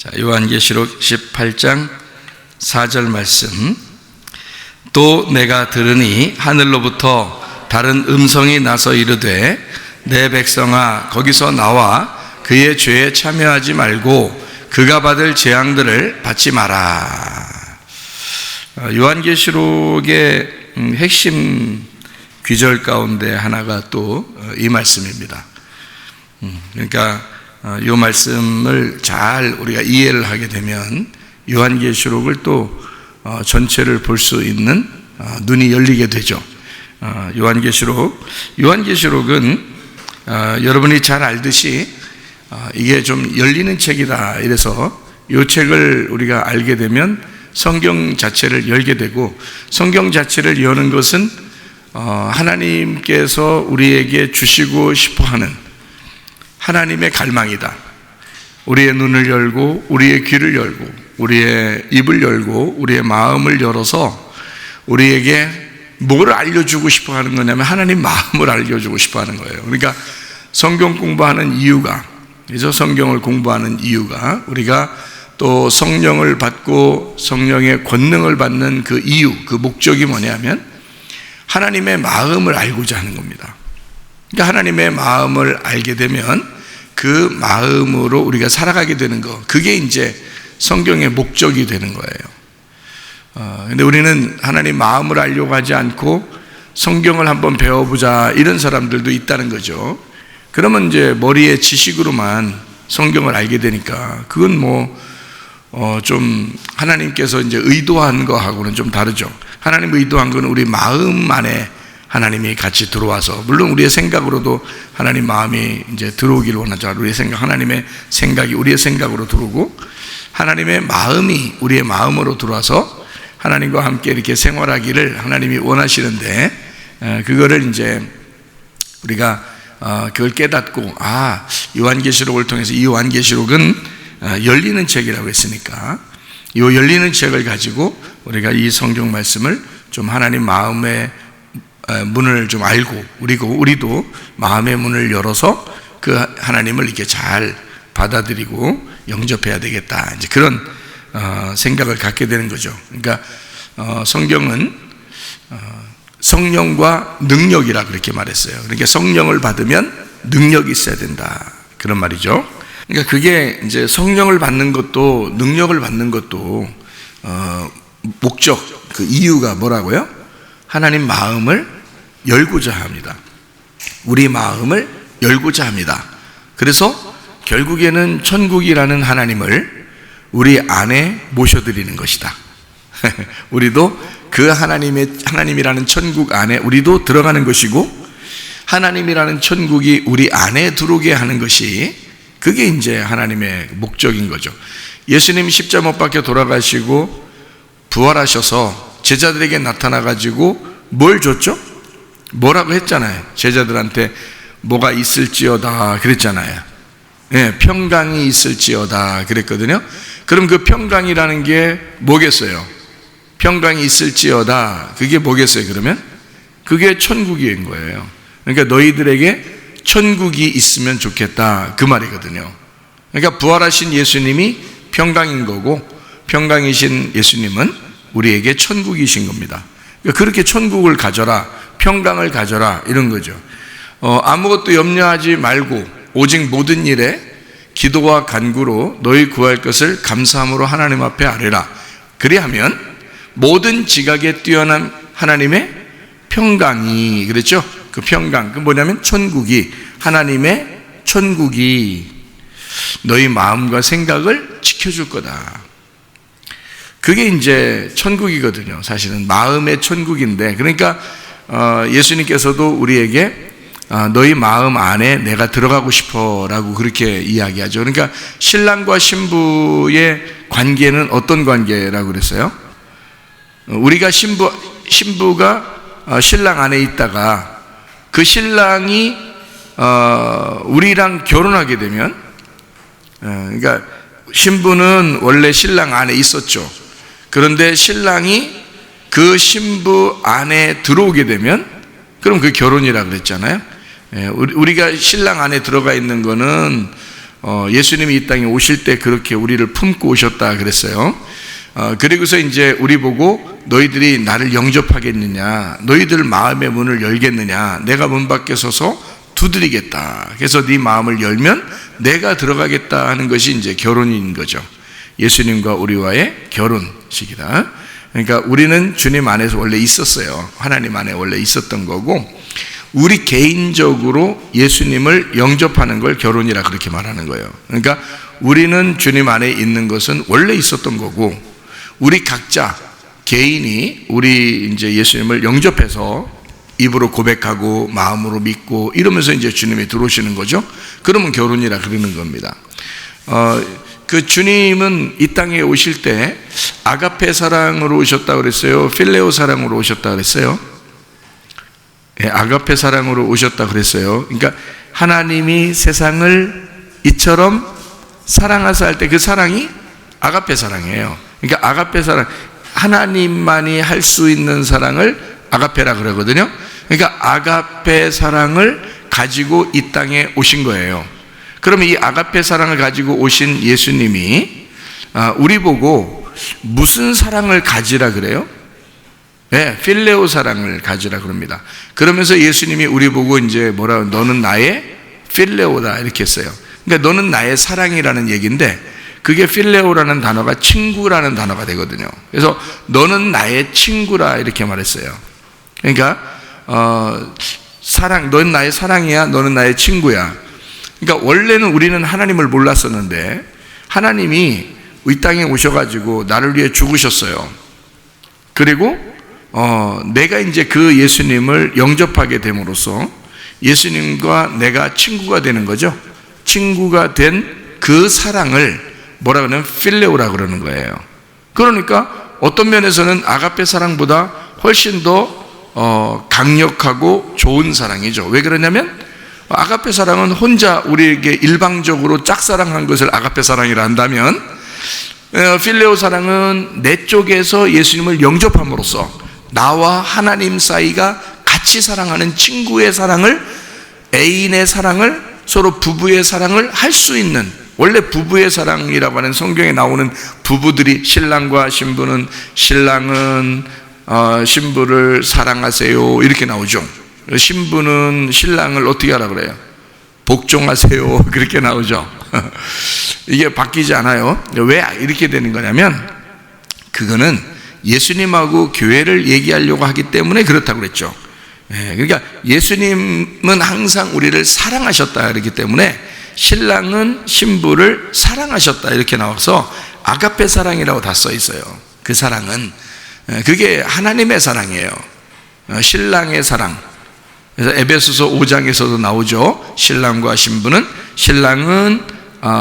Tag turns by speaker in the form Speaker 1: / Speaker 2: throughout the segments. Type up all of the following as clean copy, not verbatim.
Speaker 1: 자, 요한계시록 18장 4절 말씀. 또 내가 들으니 하늘로부터 다른 음성이 나서 이르되 내 백성아 거기서 나와 그의 죄에 참여하지 말고 그가 받을 재앙들을 받지 마라. 요한계시록의 핵심 귀절 가운데 하나가 또 이 말씀입니다. 그러니까 이 말씀을 잘 우리가 이해를 하게 되면 요한계시록을 또 전체를 볼 수 있는 눈이 열리게 되죠. 요한계시록은 여러분이 잘 알듯이 이게 좀 열리는 책이다. 이래서 이 책을 우리가 알게 되면 성경 자체를 열게 되고, 성경 자체를 여는 것은 하나님께서 우리에게 주시고 싶어하는 하나님의 갈망이다. 우리의 눈을 열고 우리의 귀를 열고 우리의 입을 열고 우리의 마음을 열어서 우리에게 뭘 알려주고 싶어 하는 거냐면 하나님 마음을 알려주고 싶어 하는 거예요. 그러니까 성경 공부하는 이유가, 그래서 성경을 공부하는 이유가, 우리가 또 성령을 받고 성령의 권능을 받는 그 이유, 그 목적이 뭐냐면 하나님의 마음을 알고자 하는 겁니다. 그러니까 하나님의 마음을 알게 되면 그 마음으로 우리가 살아가게 되는 거, 그게 이제 성경의 목적이 되는 거예요. 근데 우리는 하나님 마음을 알려고 하지 않고 성경을 한번 배워보자 이런 사람들도 있다는 거죠. 그러면 이제 머리의 지식으로만 성경을 알게 되니까 그건 좀 하나님께서 이제 의도한 거하고는 좀 다르죠. 하나님 의도한 거는 우리 마음 안에 하나님이 같이 들어와서, 물론 우리의 생각으로도 하나님 마음이 이제 들어오기를 원하죠. 하나님의 생각이 우리의 생각으로 들어오고 하나님의 마음이 우리의 마음으로 들어와서 하나님과 함께 이렇게 생활하기를 하나님이 원하시는데, 그거를 이제 우리가 그걸 깨닫고, 요한계시록을 통해서 이 요한계시록은 열리는 책이라고 했으니까 이 열리는 책을 가지고 우리가 이 성경 말씀을 좀 하나님 마음의 문을 좀 알고 우리도 마음의 문을 열어서 그 하나님을 이렇게 잘 받아들이고 영접해야 되겠다, 이제 그런 생각을 갖게 되는 거죠. 그러니까 성경은 성령과 능력이라 그렇게 말했어요. 그러니까 성령을 받으면 능력이 있어야 된다, 그런 말이죠. 그러니까 그게 이제 성령을 받는 것도 능력을 받는 것도 목적, 그 이유가 뭐라고요? 하나님 마음을 열고자 합니다. 우리 마음을 열고자 합니다. 그래서 결국에는 천국이라는 하나님을 우리 안에 모셔드리는 것이다. 우리도 그 하나님이라는 천국 안에 우리도 들어가는 것이고, 하나님이라는 천국이 우리 안에 들어오게 하는 것이, 그게 이제 하나님의 목적인 거죠. 예수님이 십자가 못 박혀 돌아가시고 부활하셔서 제자들에게 나타나가지고 뭘 줬죠? 뭐라고 했잖아요. 제자들한테 뭐가 있을지어다 그랬잖아요. 네, 평강이 있을지어다 그랬거든요. 그럼 그 평강이라는 게 뭐겠어요? 평강이 있을지어다, 그게 뭐겠어요? 그러면 그게 천국인 거예요. 그러니까 너희들에게 천국이 있으면 좋겠다, 그 말이거든요. 그러니까 부활하신 예수님이 평강인 거고, 평강이신 예수님은 우리에게 천국이신 겁니다. 그러니까 그렇게 천국을 가져라, 평강을 가져라, 이런 거죠. 아무것도 염려하지 말고 오직 모든 일에 기도와 간구로 너희 구할 것을 감사함으로 하나님 앞에 아뢰라. 그리하면 모든 지각에 뛰어난 하나님의 평강이, 그랬죠? 그 평강, 그 뭐냐면 천국이, 하나님의 천국이 너희 마음과 생각을 지켜줄 거다. 그게 이제 천국이거든요. 사실은 마음의 천국인데, 그러니까 예수님께서도 우리에게 너희 마음 안에 내가 들어가고 싶어 라고 그렇게 이야기하죠. 그러니까 신랑과 신부의 관계는 어떤 관계라고 그랬어요? 우리가 신부가 신랑 안에 있다가 그 신랑이 우리랑 결혼하게 되면, 그러니까 신부는 원래 신랑 안에 있었죠. 그런데 신랑이 그 신부 안에 들어오게 되면 그럼 그 결혼이라 그랬잖아요. 우리가 신랑 안에 들어가 있는 거는 예수님이 이 땅에 오실 때 그렇게 우리를 품고 오셨다 그랬어요. 그리고서 이제 우리 보고 너희들이 나를 영접하겠느냐, 너희들 마음의 문을 열겠느냐, 내가 문 밖에 서서 두드리겠다. 그래서 네 마음을 열면 내가 들어가겠다 하는 것이 이제 결혼인 거죠. 예수님과 우리와의 결혼식이다. 그러니까 우리는 주님 안에서 원래 있었어요. 하나님 안에 원래 있었던 거고, 우리 개인적으로 예수님을 영접하는 걸 결혼이라 그렇게 말하는 거예요. 그러니까 우리는 주님 안에 있는 것은 원래 있었던 거고, 우리 각자 개인이 우리 이제 예수님을 영접해서 입으로 고백하고 마음으로 믿고 이러면서 이제 주님이 들어오시는 거죠. 그러면 결혼이라 그러는 겁니다. 그 주님은 이 땅에 오실 때 아가페 사랑으로 오셨다 그랬어요? 필레오 사랑으로 오셨다 그랬어요? 예, 아가페 사랑으로 오셨다 그랬어요. 그러니까 하나님이 세상을 이처럼 사랑하사 할 때 그 사랑이 아가페 사랑이에요. 그러니까 아가페 사랑, 하나님만이 할 수 있는 사랑을 아가페라 그러거든요. 그러니까 아가페 사랑을 가지고 이 땅에 오신 거예요. 그러면 이 아가페 사랑을 가지고 오신 예수님이 우리 보고 무슨 사랑을 가지라 그래요? 네, 필레오 사랑을 가지라 그럽니다. 그러면서 예수님이 우리 보고 이제 뭐라고, 너는 나의 필레오다 이렇게 했어요. 그러니까 너는 나의 사랑이라는 얘기인데, 그게 필레오라는 단어가 친구라는 단어가 되거든요. 그래서 너는 나의 친구라 이렇게 말했어요. 그러니까 사랑, 너는 나의 사랑이야, 너는 나의 친구야. 그러니까 원래는 우리는 하나님을 몰랐었는데 하나님이 이 땅에 오셔가지고 나를 위해 죽으셨어요. 그리고 내가 이제 그 예수님을 영접하게 됨으로써 예수님과 내가 친구가 되는 거죠. 친구가 된 그 사랑을 뭐라 그러냐면 필레오라 그러는 거예요. 그러니까 어떤 면에서는 아가페 사랑보다 훨씬 더 강력하고 좋은 사랑이죠. 왜 그러냐면 아가페 사랑은 혼자 우리에게 일방적으로 짝사랑한 것을 아가페 사랑이라 한다면, 필레오 사랑은 내 쪽에서 예수님을 영접함으로써 나와 하나님 사이가 같이 사랑하는 친구의 사랑을, 애인의 사랑을, 서로 부부의 사랑을 할 수 있는, 원래 부부의 사랑이라고 하는 성경에 나오는 부부들이, 신랑과 신부는, 신랑은 신부를 사랑하세요 이렇게 나오죠. 신부는 신랑을 어떻게 하라 그래요? 복종하세요 그렇게 나오죠. 이게 바뀌지 않아요. 왜 이렇게 되는 거냐면, 그거는 예수님하고 교회를 얘기하려고 하기 때문에 그렇다고 그랬죠. 그러니까 예수님은 항상 우리를 사랑하셨다 그렇기 때문에 신랑은 신부를 사랑하셨다 이렇게 나와서 아가페 사랑이라고 다 써 있어요. 그 사랑은, 그게 하나님의 사랑이에요. 신랑의 사랑. 그래서 에베소서 5장에서도 나오죠. 신랑과 신부는, 신랑은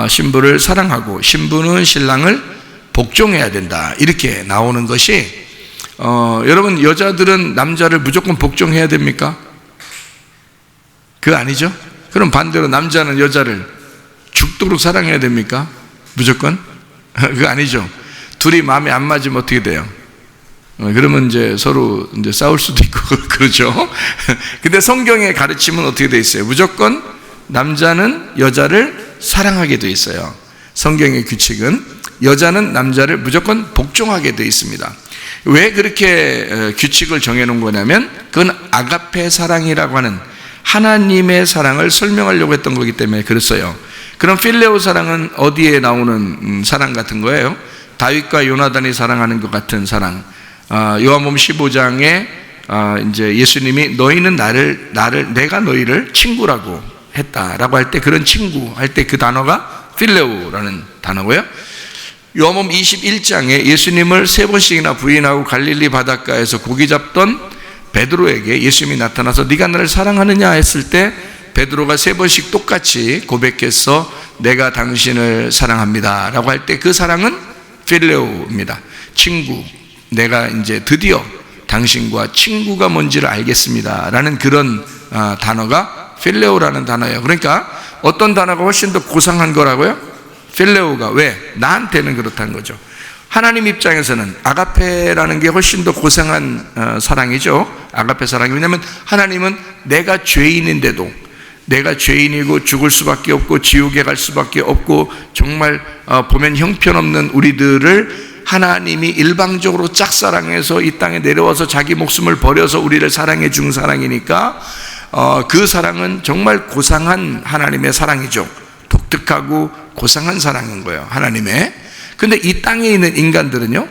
Speaker 1: 신부를 사랑하고 신부는 신랑을 복종해야 된다 이렇게 나오는 것이, 여러분 여자들은 남자를 무조건 복종해야 됩니까? 그거 아니죠? 그럼 반대로 남자는 여자를 죽도록 사랑해야 됩니까? 무조건? 그거 아니죠. 둘이 마음에 안 맞으면 어떻게 돼요? 그러면 이제 서로 이제 싸울 수도 있고 그렇죠. 근데 성경의 가르침은 어떻게 돼 있어요? 무조건 남자는 여자를 사랑하게 돼 있어요. 성경의 규칙은 여자는 남자를 무조건 복종하게 돼 있습니다. 왜 그렇게 규칙을 정해놓은 거냐면, 그건 아가페 사랑이라고 하는 하나님의 사랑을 설명하려고 했던 거기 때문에 그랬어요. 그럼 필레오 사랑은 어디에 나오는 사랑 같은 거예요? 다윗과 요나단이 사랑하는 것 같은 사랑. 요한복음 15장에 이제 예수님이 너희는 내가 너희를 친구라고 했다라고 할 때, 그런 친구 할 때 그 단어가 필레오라는 단어고요. 요한복음 21장에 예수님을 3번씩이나 부인하고 갈릴리 바닷가에서 고기 잡던 베드로에게 예수님이 나타나서 네가 나를 사랑하느냐 했을 때 베드로가 3번씩 똑같이 고백해서 내가 당신을 사랑합니다 라고 할 때 그 사랑은 필레오입니다. 친구, 내가 이제 드디어 당신과 친구가 뭔지를 알겠습니다 라는 그런 단어가 필레오라는 단어예요. 그러니까 어떤 단어가 훨씬 더 고상한 거라고요? 필레오가. 왜? 나한테는 그렇다는 거죠. 하나님 입장에서는 아가페라는 게 훨씬 더 고상한 사랑이죠. 아가페 사랑이. 왜냐하면 하나님은 내가 죄인인데도 내가 죄인이고 죽을 수밖에 없고 지옥에 갈 수밖에 없고 정말 보면 형편없는 우리들을 하나님이 일방적으로 짝사랑해서 이 땅에 내려와서 자기 목숨을 버려서 우리를 사랑해 준 사랑이니까 그 사랑은 정말 고상한 하나님의 사랑이죠. 독특하고 고상한 사랑인 거예요, 하나님의. 근데 이 땅에 있는 인간들은요,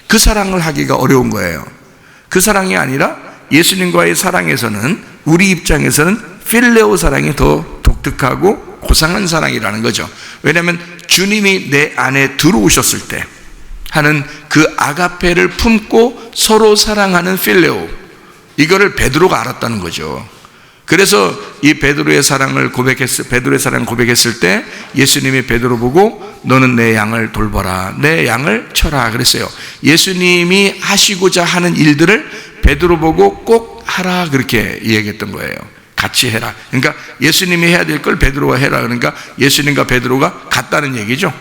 Speaker 1: 그 사랑을 하기가 어려운 거예요. 그 사랑이 아니라 예수님과의 사랑에서는, 우리 입장에서는 필레오 사랑이 더 독특하고 고상한 사랑이라는 거죠. 왜냐하면 주님이 내 안에 들어오셨을 때 하는 그 아가페를 품고 서로 사랑하는 필레오, 이거를 베드로가 알았다는 거죠. 그래서 이 베드로의 사랑을 고백했을 때 예수님이 베드로 보고 너는 내 양을 돌보라, 내 양을 쳐라 그랬어요. 예수님이 하시고자 하는 일들을 베드로 보고 꼭 하라 그렇게 얘기했던 거예요. 같이 해라. 그러니까 예수님이 해야 될 걸 베드로가 해라. 그러니까 예수님과 베드로가 같다는 얘기죠.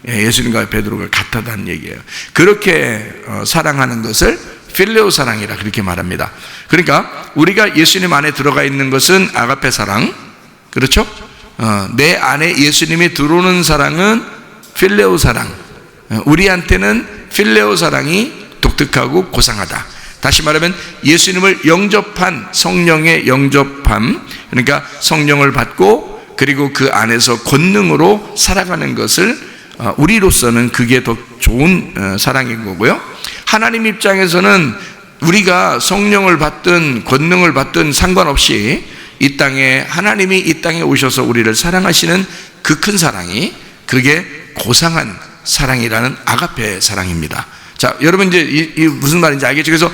Speaker 1: 예수님과 베드로가 같다는 얘기예요. 그렇게 사랑하는 것을 필레오 사랑이라 그렇게 말합니다. 그러니까 우리가 예수님 안에 들어가 있는 것은 아가페 사랑, 그렇죠? 내 안에 예수님이 들어오는 사랑은 필레오 사랑. 우리한테는 필레오 사랑이 독특하고 고상하다. 다시 말하면 예수님을 영접한 성령의 영접함, 그러니까 성령을 받고 그리고 그 안에서 권능으로 살아가는 것을 우리로서는 그게 더 좋은 사랑인 거고요. 하나님 입장에서는 우리가 성령을 받든 권능을 받든 상관없이 이 땅에 하나님이 이 땅에 오셔서 우리를 사랑하시는 그 큰 사랑이, 그게 고상한 사랑이라는 아가페 사랑입니다. 자, 여러분 이제 이 무슨 말인지 알겠죠? 그래서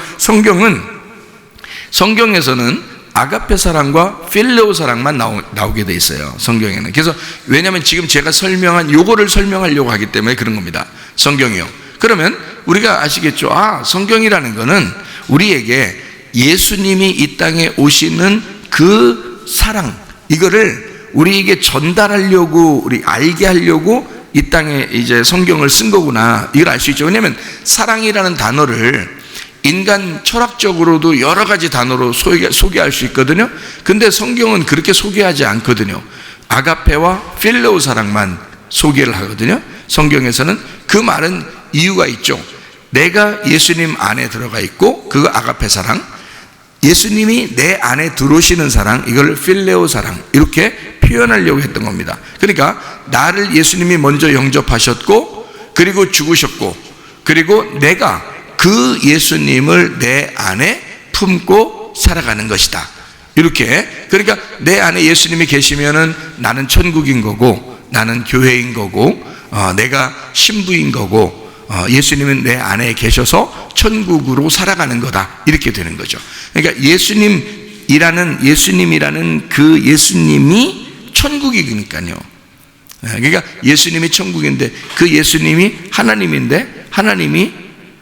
Speaker 1: 성경에서는 아가페 사랑과 필레오 사랑만 나오게 돼 있어요, 성경에는. 그래서 왜냐하면 지금 제가 설명한 요거를 설명하려고 하기 때문에 그런 겁니다, 성경이요. 그러면 우리가 아시겠죠? 성경이라는 거는 우리에게 예수님이 이 땅에 오시는 그 사랑, 이거를 우리에게 전달하려고, 우리 알게 하려고 이 땅에 이제 성경을 쓴 거구나, 이걸 알 수 있죠. 왜냐하면 사랑이라는 단어를 인간 철학적으로도 여러 가지 단어로 소개할 수 있거든요. 근데 성경은 그렇게 소개하지 않거든요. 아가페와 필레오 사랑만 소개를 하거든요. 성경에서는 그 말은 이유가 있죠. 내가 예수님 안에 들어가 있고 그거 아가페 사랑, 예수님이 내 안에 들어오시는 사랑, 이걸 필레오 사랑, 이렇게 표현하려고 했던 겁니다. 그러니까 나를 예수님이 먼저 영접하셨고 그리고 죽으셨고 그리고 내가 그 예수님을 내 안에 품고 살아가는 것이다, 이렇게. 그러니까 내 안에 예수님이 계시면은 나는 천국인 거고, 나는 교회인 거고, 내가 신부인 거고, 예수님은 내 안에 계셔서 천국으로 살아가는 거다, 이렇게 되는 거죠. 그러니까 예수님이라는 그 예수님이 천국이니까요. 그러니까 예수님이 천국인데 그 예수님이 하나님인데 하나님이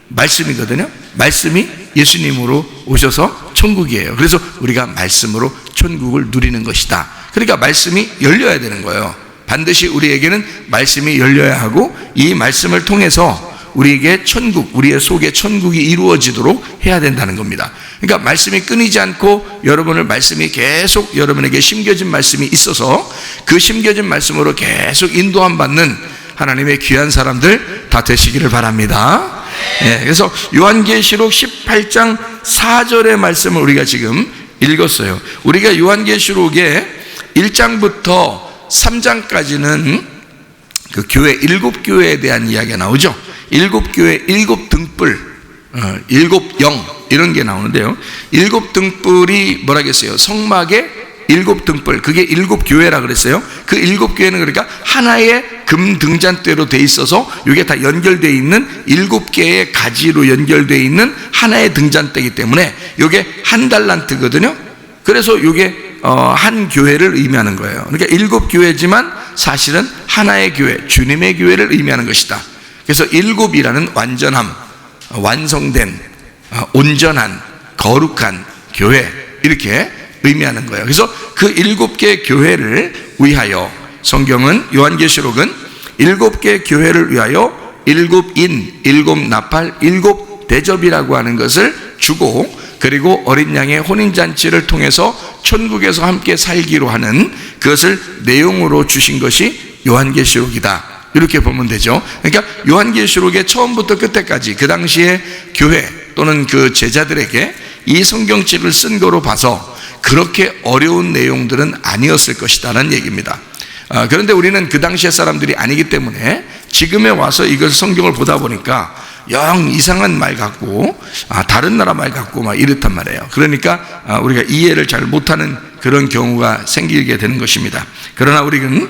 Speaker 1: 말씀이거든요. 말씀이 예수님으로 오셔서 천국이에요. 그래서 우리가 말씀으로 천국을 누리는 것이다. 그러니까 말씀이 열려야 되는 거예요. 반드시 우리에게는 말씀이 열려야 하고, 이 말씀을 통해서 우리에게 천국, 우리의 속에 천국이 이루어지도록 해야 된다는 겁니다. 그러니까 말씀이 끊이지 않고 여러분을 말씀이 계속 여러분에게 심겨진 말씀이 있어서 그 심겨진 말씀으로 계속 인도함 받는 하나님의 귀한 사람들 다 되시기를 바랍니다. 그래서 요한계시록 18장 4절의 말씀을 우리가 지금 읽었어요. 우리가 요한계시록의 1장부터 3장까지는 그 교회, 7교회에 대한 이야기가 나오죠. 7교회, 7등불, 7영, 이런 게 나오는데요. 7등불이 뭐라겠어요? 성막의 7등불, 그게 7교회라 그랬어요. 그 7교회는 그러니까 하나의 금 등잔대로 돼 있어서 이게 다 연결되어 있는 7개의 가지로 연결되어 있는 하나의 등잔대이기 때문에 이게 한 달란트거든요. 그래서 이게 한 교회를 의미하는 거예요. 그러니까 7교회지만 사실은 하나의 교회, 주님의 교회를 의미하는 것이다. 그래서 7이라는 완전함, 완성된, 온전한, 거룩한 교회, 이렇게 의미하는 거예요. 그래서 그 7개 교회를 위하여 성경은, 요한계시록은 7개 교회를 위하여 7인, 7나팔, 7대접이라고 하는 것을 주고, 그리고 어린 양의 혼인잔치를 통해서 천국에서 함께 살기로 하는 그것을 내용으로 주신 것이 요한계시록이다, 이렇게 보면 되죠. 그러니까 요한계시록의 처음부터 끝에까지 그 당시에 교회 또는 그 제자들에게 이 성경책을 쓴 거로 봐서 그렇게 어려운 내용들은 아니었을 것이다라는 얘기입니다. 그런데 우리는 그 당시의 사람들이 아니기 때문에 지금에 와서 이걸 성경을 보다 보니까 영 이상한 말 같고 다른 나라 말 같고 막 이렇단 말이에요. 그러니까 우리가 이해를 잘 못하는 그런 경우가 생기게 되는 것입니다. 그러나 우리는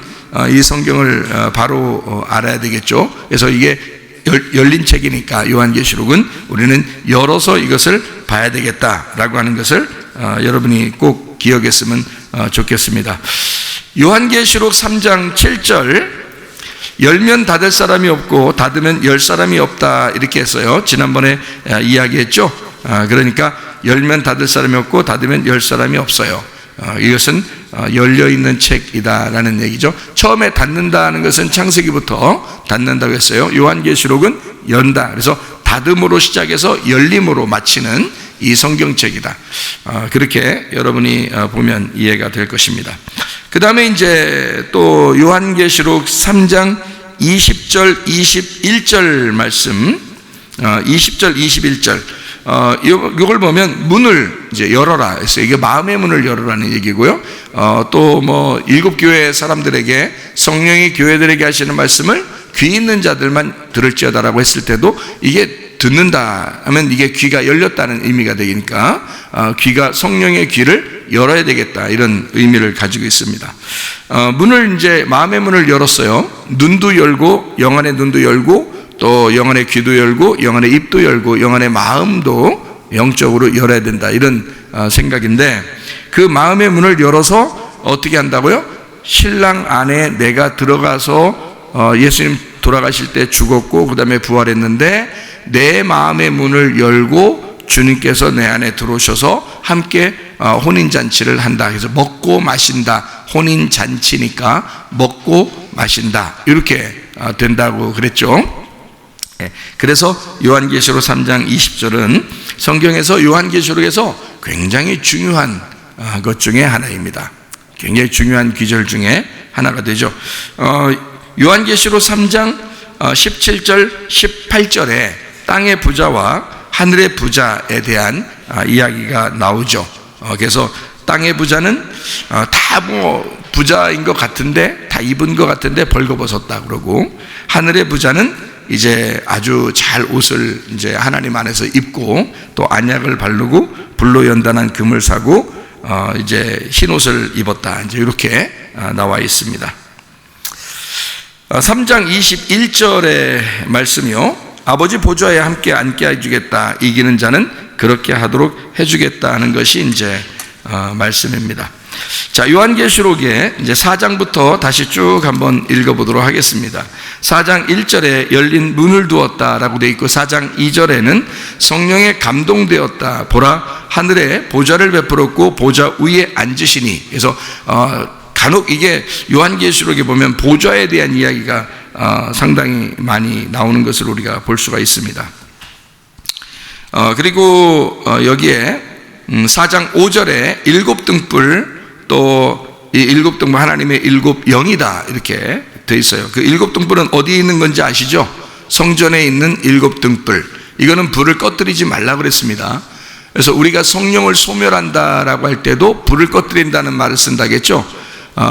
Speaker 1: 이 성경을 바로 알아야 되겠죠. 그래서 이게 열린 책이니까 요한계시록은 우리는 열어서 이것을 봐야 되겠다라고 하는 것을 여러분이 꼭 기억했으면 좋겠습니다. 요한계시록 3장 7절, 열면 닫을 사람이 없고 닫으면 열 사람이 없다, 이렇게 했어요. 지난번에 이야기했죠. 그러니까 열면 닫을 사람이 없고 닫으면 열 사람이 없어요. 이것은 열려있는 책이다라는 얘기죠. 처음에 닫는다는 것은 창세기부터 닫는다고 했어요. 요한계시록은 연다, 그래서 닫음으로 시작해서 열림으로 마치는 이 성경책이다. 그렇게 여러분이 보면 이해가 될 것입니다. 그 다음에 이제 또 요한계시록 3장 20절 21절 말씀, 20절 21절, 이걸 보면 문을 이제 열어라 했어요. 이게 마음의 문을 열어라는 얘기고요. 또 뭐 7교회 사람들에게, 성령이 교회들에게 하시는 말씀을 귀 있는 자들만 들을지어다라고 했을 때도 이게 듣는다 하면 이게 귀가 열렸다는 의미가 되니까 귀가, 성령의 귀를 열어야 되겠다, 이런 의미를 가지고 있습니다. 문을 이제 마음의 문을 열었어요. 눈도 열고, 영안의 눈도 열고, 또 영안의 귀도 열고, 영안의 입도 열고, 영안의 마음도 영적으로 열어야 된다, 이런 생각인데, 그 마음의 문을 열어서 어떻게 한다고요? 신랑 안에 내가 들어가서 예수님 돌아가실 때 죽었고 그 다음에 부활했는데 내 마음의 문을 열고 주님께서 내 안에 들어오셔서 함께 혼인잔치를 한다. 그래서 먹고 마신다, 혼인잔치니까 먹고 마신다, 이렇게 된다고 그랬죠. 그래서 요한계시록 3장 20절은 성경에서, 요한계시록에서 굉장히 중요한 것 중에 하나입니다. 굉장히 중요한 기절 중에 하나가 되죠. 요한계시록 3장 17절 18절에 땅의 부자와 하늘의 부자에 대한 이야기가 나오죠. 그래서 땅의 부자는 다 뭐 부자인 것 같은데, 다 입은 것 같은데 벌거벗었다 그러고, 하늘의 부자는 이제 아주 잘 옷을 이제 하나님 안에서 입고 또 안약을 바르고 불로 연단한 금을 사고 이제 흰 옷을 입었다, 이제 이렇게 나와 있습니다. 3장 21절의 말씀이요, 아버지 보좌에 함께 앉게 해주겠다, 이기는 자는 그렇게 하도록 해주겠다 하는 것이 이제 말씀입니다. 자, 요한계시록에 이제 4장부터 다시 쭉 한번 읽어보도록 하겠습니다. 4장 1절에 열린 문을 두었다라고 되어 있고, 4장 2절에는 성령에 감동되었다, 보라 하늘에 보좌를 베풀었고 보좌 위에 앉으시니. 그래서 간혹 이게 요한계시록에 보면 보좌에 대한 이야기가 상당히 많이 나오는 것을 우리가 볼 수가 있습니다. 그리고 여기에 4장 5절에 7등불, 또 이 7등불 하나님의 7영이다, 이렇게 되어 있어요. 그 7등불은 어디에 있는 건지 아시죠? 성전에 있는 7등불. 이거는 불을 꺼뜨리지 말라 그랬습니다. 그래서 우리가 성령을 소멸한다라고 할 때도 불을 꺼뜨린다는 말을 쓴다겠죠.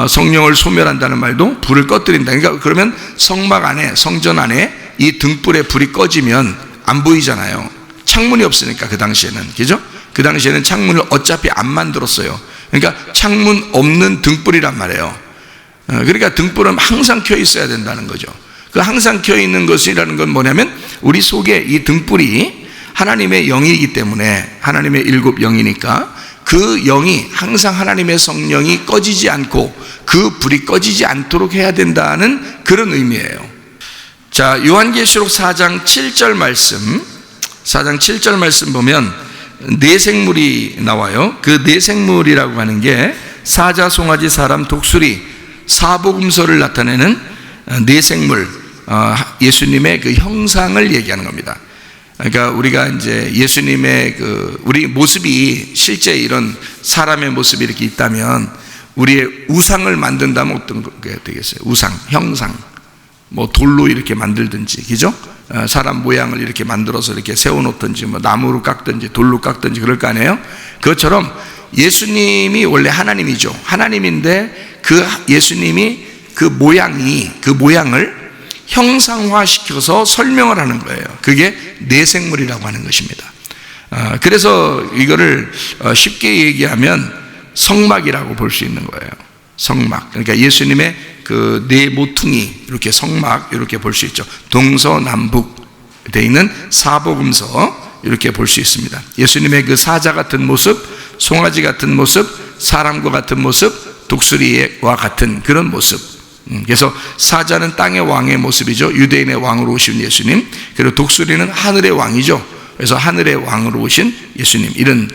Speaker 1: 성령을 소멸한다는 말도 불을 꺼뜨린다. 그러니까 그러면 성막 안에, 성전 안에 이 등불에 불이 꺼지면 안 보이잖아요. 창문이 없으니까, 그 당시에는, 그죠? 그 당시에는 창문을 어차피 안 만들었어요. 그러니까 창문 없는 등불이란 말이에요. 그러니까 등불은 항상 켜 있어야 된다는 거죠. 그 항상 켜 있는 것이라는 건 뭐냐면, 우리 속에 이 등불이 하나님의 영이기 때문에, 하나님의 7영이니까 그 영이 항상, 하나님의 성령이 꺼지지 않고 그 불이 꺼지지 않도록 해야 된다는 그런 의미예요. 자, 요한계시록 4장 7절 말씀, 4장 7절 말씀 보면 뇌생물이 나와요. 그 뇌생물이라고 하는 게 사자, 송아지, 사람, 독수리, 사복음서를 나타내는 뇌생물, 예수님의 그 형상을 얘기하는 겁니다. 그러니까 우리가 이제 예수님의 우리 모습이 실제 이런 사람의 모습이 이렇게 있다면 우리의 우상을 만든다면 어떤 게 되겠어요? 우상, 형상. 뭐 돌로 이렇게 만들든지, 그죠? 사람 모양을 이렇게 만들어서 이렇게 세워놓든지, 뭐 나무로 깎든지, 돌로 깎든지 그럴 거 아니에요? 그것처럼 예수님이 원래 하나님이죠. 하나님인데 그 예수님이 그 모양을 형상화시켜서 설명을 하는 거예요. 그게 내생물이라고 하는 것입니다. 그래서 이거를 쉽게 얘기하면 성막이라고 볼 수 있는 거예요. 성막. 그러니까 예수님의 그 네 모퉁이, 이렇게 성막, 이렇게 볼 수 있죠. 동서남북 되어 있는 사복음서, 이렇게 볼 수 있습니다. 예수님의 그 사자 같은 모습, 송아지 같은 모습, 사람과 같은 모습, 독수리와 같은 그런 모습. 그래서 사자는 땅의 왕의 모습이죠. 유대인의 왕으로 오신 예수님. 그리고 독수리는 하늘의 왕이죠. 그래서 하늘의 왕으로 오신 예수님, 이런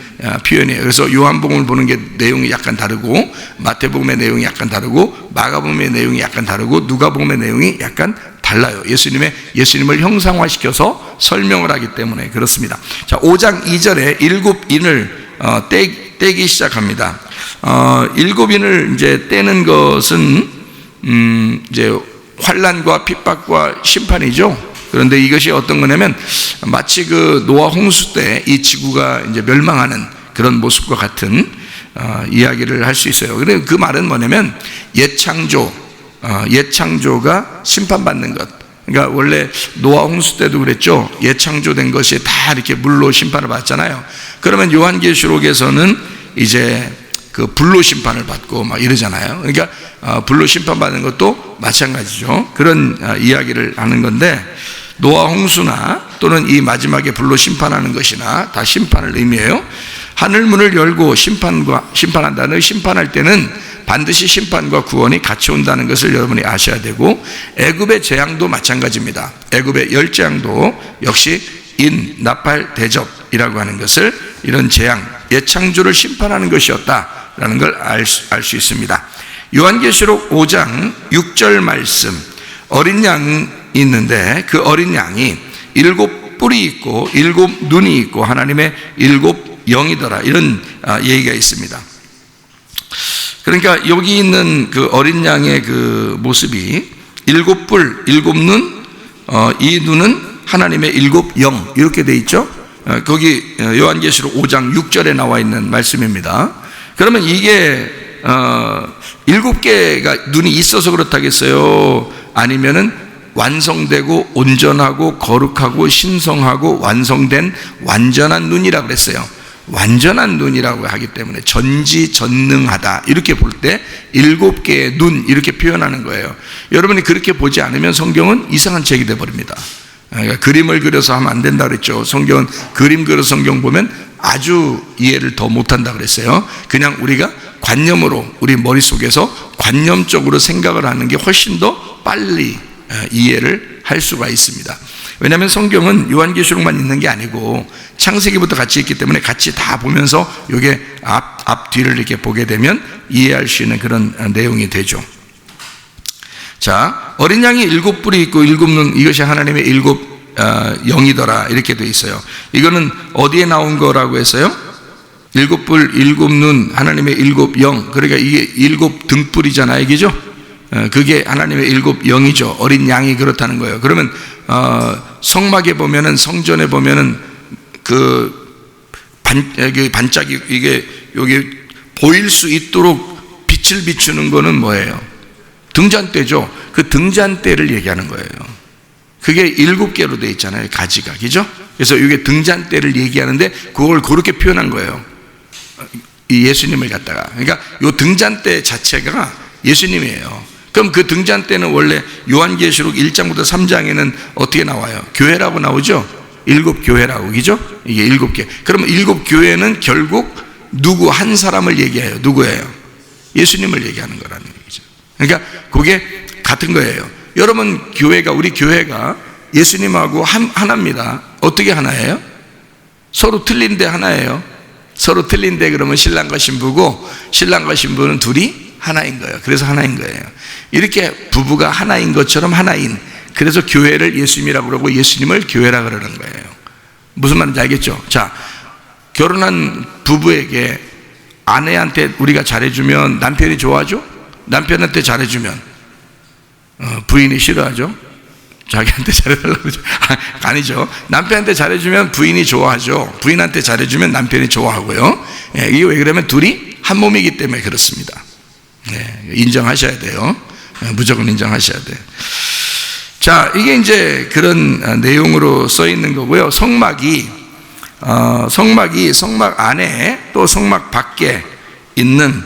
Speaker 1: 표현이에요. 그래서 요한복음을 보는 게 내용이 약간 다르고, 마태복음의 내용이 약간 다르고, 마가복음의 내용이 약간 다르고, 누가복음의 내용이 약간 달라요. 예수님을 형상화시켜서 설명을 하기 때문에 그렇습니다. 자, 5장 2절에 일곱 인을 떼기 시작합니다. 일곱 인을 이제 떼는 것은 이제 환난과 핍박과 심판이죠. 그런데 이것이 어떤 거냐면 마치 그 노아 홍수 때 이 지구가 이제 멸망하는 그런 모습과 같은 이야기를 할 수 있어요. 그런데 그 말은 뭐냐면 옛창조가 심판받는 것. 그러니까 원래 노아 홍수 때도 그랬죠. 옛창조된 것이 다 이렇게 물로 심판을 받잖아요. 그러면 요한계시록에서는 이제 그 불로 심판을 받고 막 이러잖아요. 그러니까 불로 심판받는 것도 마찬가지죠. 그런 이야기를 하는 건데, 노아 홍수나 또는 이 마지막에 불로 심판하는 것이나 다 심판을 의미해요. 하늘문을 열고 심판한다는, 심판할 때는 반드시 심판과 구원이 같이 온다는 것을 여러분이 아셔야 되고, 애굽의 재앙도 마찬가지입니다. 애굽의 열재앙도 역시 나팔 대접이라고 하는 것을, 이런 재앙, 옛창조를 심판하는 것이었다라는 걸 알 수 있습니다. 요한계시록 5장 6절 말씀, 어린 양이 있는데 그 어린 양이 일곱 뿔이 있고 일곱 눈이 있고 하나님의 일곱 영이더라, 이런 얘기가 있습니다. 그러니까 여기 있는 그 어린 양의 그 모습이 일곱 뿔, 일곱 눈, 이 눈은 하나님의 일곱 영, 이렇게 돼 있죠. 거기 요한계시록 5장 6절에 나와 있는 말씀입니다. 그러면 이게 일곱 개가 눈이 있어서 그렇다겠어요? 아니면은 완성되고 온전하고 거룩하고 신성하고 완성된 완전한 눈이라고 그랬어요. 완전한 눈이라고 하기 때문에 전지전능하다, 이렇게 볼 때 일곱 개의 눈, 이렇게 표현하는 거예요. 여러분이 그렇게 보지 않으면 성경은 이상한 책이 되어버립니다. 그러니까 그림을 그려서 하면 안 된다 그랬죠. 성경은 그림 그려서 성경 보면 아주 이해를 더 못한다 그랬어요. 그냥 우리가 관념으로, 우리 머릿속에서 관념적으로 생각을 하는 게 훨씬 더 빨리 이해를 할 수가 있습니다. 왜냐하면 성경은 요한계시록만 있는 게 아니고 창세기부터 같이 있기 때문에 같이 다 보면서 이게 앞 뒤를 이렇게 보게 되면 이해할 수 있는 그런 내용이 되죠. 자, 어린 양이 일곱 뿔이 있고 일곱 눈, 이것이 하나님의 일곱 영이더라, 이렇게 돼 있어요. 이거는 어디에 나온 거라고 했어요? 일곱 뿔, 일곱 눈, 하나님의 일곱 영. 그러니까 이게 일곱 등불이잖아요, 그죠? 그게 하나님의 일곱 영이죠. 어린 양이 그렇다는 거예요. 그러면 성막에 보면은, 성전에 보면은 반짝이, 이게 여기 보일 수 있도록 빛을 비추는 거는 뭐예요? 등잔대죠. 그 등잔대를 얘기하는 거예요. 그게 일곱 개로 되어 있잖아요, 가지가, 그죠? 그래서 이게 등잔대를 얘기하는데 그걸 그렇게 표현한 거예요, 이 예수님을 갖다가. 그러니까 이 등잔대 자체가 예수님이에요. 그럼 그 등잔대는 원래 요한계시록 1장부터 3장에는 어떻게 나와요? 교회라고 나오죠? 일곱 교회라고, 그죠? 이게 일곱 개. 그러면 일곱 교회는 결국 누구 한 사람을 얘기해요. 누구예요? 예수님을 얘기하는 거라는 얘기죠. 그러니까 그게 같은 거예요. 여러분, 우리 교회가 예수님하고 하나입니다. 어떻게 하나예요? 서로 틀린데 하나예요. 서로 틀린데 그러면 신랑과 신부고, 신랑과 신부는 둘이 하나인 거예요. 그래서 하나인 거예요. 이렇게 부부가 하나인 것처럼 하나인, 그래서 교회를 예수님이라고 그러고 예수님을 교회라 그러는 거예요. 무슨 말인지 알겠죠? 자, 결혼한 부부에게 아내한테 우리가 잘해주면 남편이 좋아하죠? 남편한테 잘해주면 부인이 싫어하죠? 자기한테 잘해달라고 그러죠? 아니죠. 남편한테 잘해주면 부인이 좋아하죠. 부인한테 잘해주면 남편이 좋아하고요. 이게 왜 그러면 둘이 한 몸이기 때문에 그렇습니다. 인정하셔야 돼요. 무조건 인정하셔야 돼요. 자, 이게 이제 그런 내용으로 써 있는 거고요. 성막이 성막 안에 또 성막 밖에 있는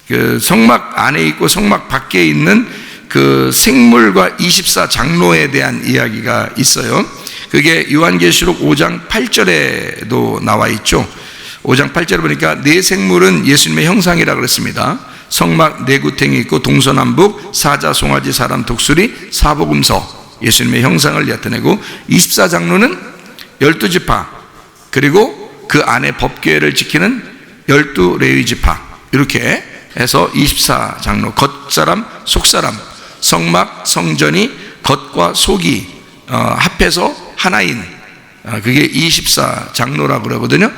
Speaker 1: 그 성막 안에 있고 성막 밖에 있는 그 생물과 24장로에 대한 이야기가 있어요. 그게 요한계시록 5장 8절에도 나와 있죠. 5장 8절에 보니까 네 생물은 예수님의 형상이라고 그랬습니다. 성막 네구탱이 있고 동서남북 사자 송아지 사람 독수리 사복음서 예수님의 형상을 나타내고 24장로는 12지파 그리고 그 안에 법궤를 지키는 12레위지파 이렇게 해서 24장로 겉사람 속사람 성막 성전이 겉과 속이 합해서 하나인 그게 24장로라고 그러거든요.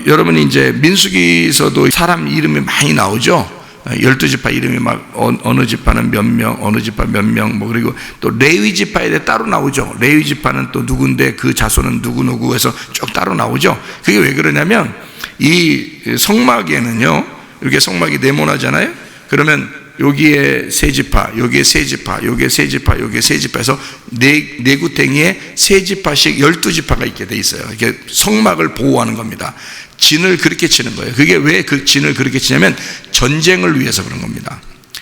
Speaker 1: 여러분이 이제 민수기에서도 사람 이름이 많이 나오죠. 12지파 이름이 막 어느 지파는 몇 명, 어느 지파 몇 명, 뭐 그리고 또 레위 지파에 대해 따로 나오죠. 레위 지파는 또 누군데 그 자손은 누구 해서 쭉 따로 나오죠. 그게 왜 그러냐면 이 성막에는요, 이렇게 성막이 네모나잖아요. 그러면 여기에 세 지파, 여기에 세 지파, 여기에 세 지파, 여기에 세 지파에서 네 구탱이에 세 지파씩 12지파가 있게 돼 있어요. 이게 성막을 보호하는 겁니다. 진을 그렇게 치는 거예요. 그게 왜 그 진을 그렇게 치냐면 전쟁을 위해서 그런 겁니다.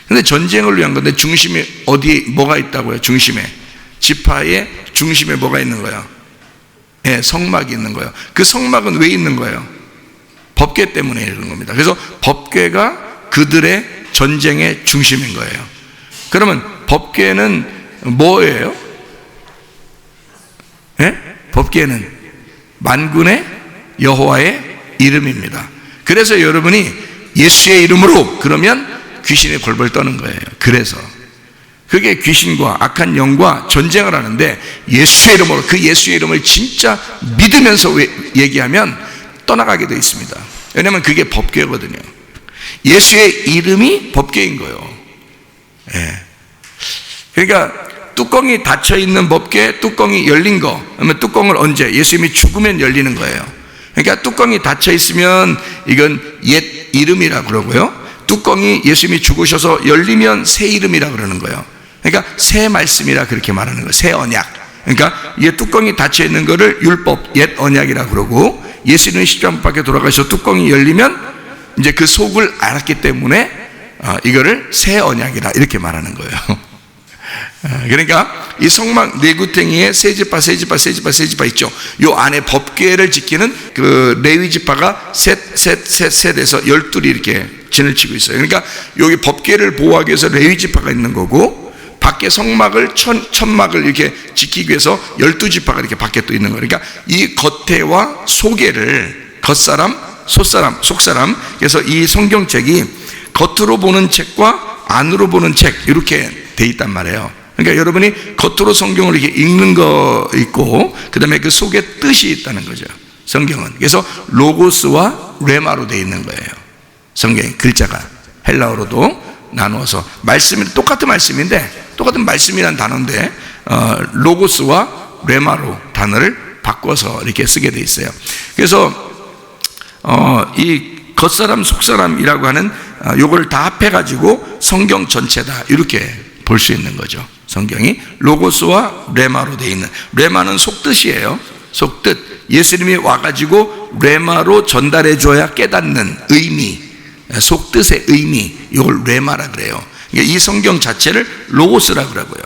Speaker 1: 근데 전쟁을 위한 건데 중심에 어디에 뭐가 있다고요? 중심에 지파의 중심에 뭐가 있는 거예요? 성막이 있는 거예요. 그 성막은 왜 있는 거예요? 법궤 때문에 이런 겁니다. 그래서 법궤가 그들의 전쟁의 중심인 거예요. 그러면 법궤는 뭐예요? 법궤는 만군의 여호와의 이름입니다. 그래서 여러분이 예수의 이름으로 그러면 귀신이 벌벌 떠는 거예요. 그래서 그게 귀신과 악한 영과 전쟁을 하는데 예수의 이름으로 그 예수의 이름을 진짜 믿으면서 얘기하면 떠나가게 되어 있습니다. 왜냐하면 그게 법궤거든요. 예수의 이름이 법궤인 거예요. 그러니까 뚜껑이 닫혀있는 법궤, 뚜껑이 열린 거. 그러면 뚜껑을 언제? 예수님이 죽으면 열리는 거예요. 그러니까 뚜껑이 닫혀있으면 이건 옛 이름이라 그러고요. 뚜껑이 예수님이 죽으셔서 열리면 새 이름이라 그러는 거예요. 그러니까 새 말씀이라 그렇게 말하는 거예요. 새 언약. 그러니까 이 뚜껑이 닫혀있는 거를 율법, 옛 언약이라 그러고 예수님이 십자가 밖에 돌아가셔서 뚜껑이 열리면 이제 그 속을 알았기 때문에 이거를 새 언약이라 이렇게 말하는 거예요. 그러니까 이 성막 네구탱이에 세 지파 있죠. 요 안에 법궤를 지키는 그 레위 지파가 셋에서 12이 이렇게 진을 치고 있어요. 그러니까 여기 법궤를 보호하기 위해서 레위 지파가 있는 거고 밖에 성막을 천막을 이렇게 지키기 위해서 12지파가 이렇게 밖에 또 있는 거예요. 그러니까 이 겉에와 속에를 겉사람, 속사람 그래서 이 성경책이 겉으로 보는 책과 안으로 보는 책 이렇게 돼 있단 말이에요. 그러니까 여러분이 겉으로 성경을 이렇게 읽는 거 있고 그 다음에 그 속에 뜻이 있다는 거죠. 성경은. 그래서 로고스와 레마로 돼 있는 거예요. 성경의 글자가 헬라어로도 나누어서 말씀이 똑같은 말씀인데 똑같은 말씀이라는 단어인데 로고스와 레마로 단어를 바꿔서 이렇게 쓰게 돼 있어요. 그래서 이 겉사람 속사람이라고 하는 요걸 다 합해가지고 성경 전체다 이렇게 볼 수 있는 거죠. 성경이 로고스와 레마로 되어 있는, 레마는 속뜻이에요. 속뜻. 예수님이 와가지고 레마로 전달해 줘야 깨닫는 의미, 속뜻의 의미, 이걸 레마라 그래요. 이 성경 자체를 로고스라 그러고요.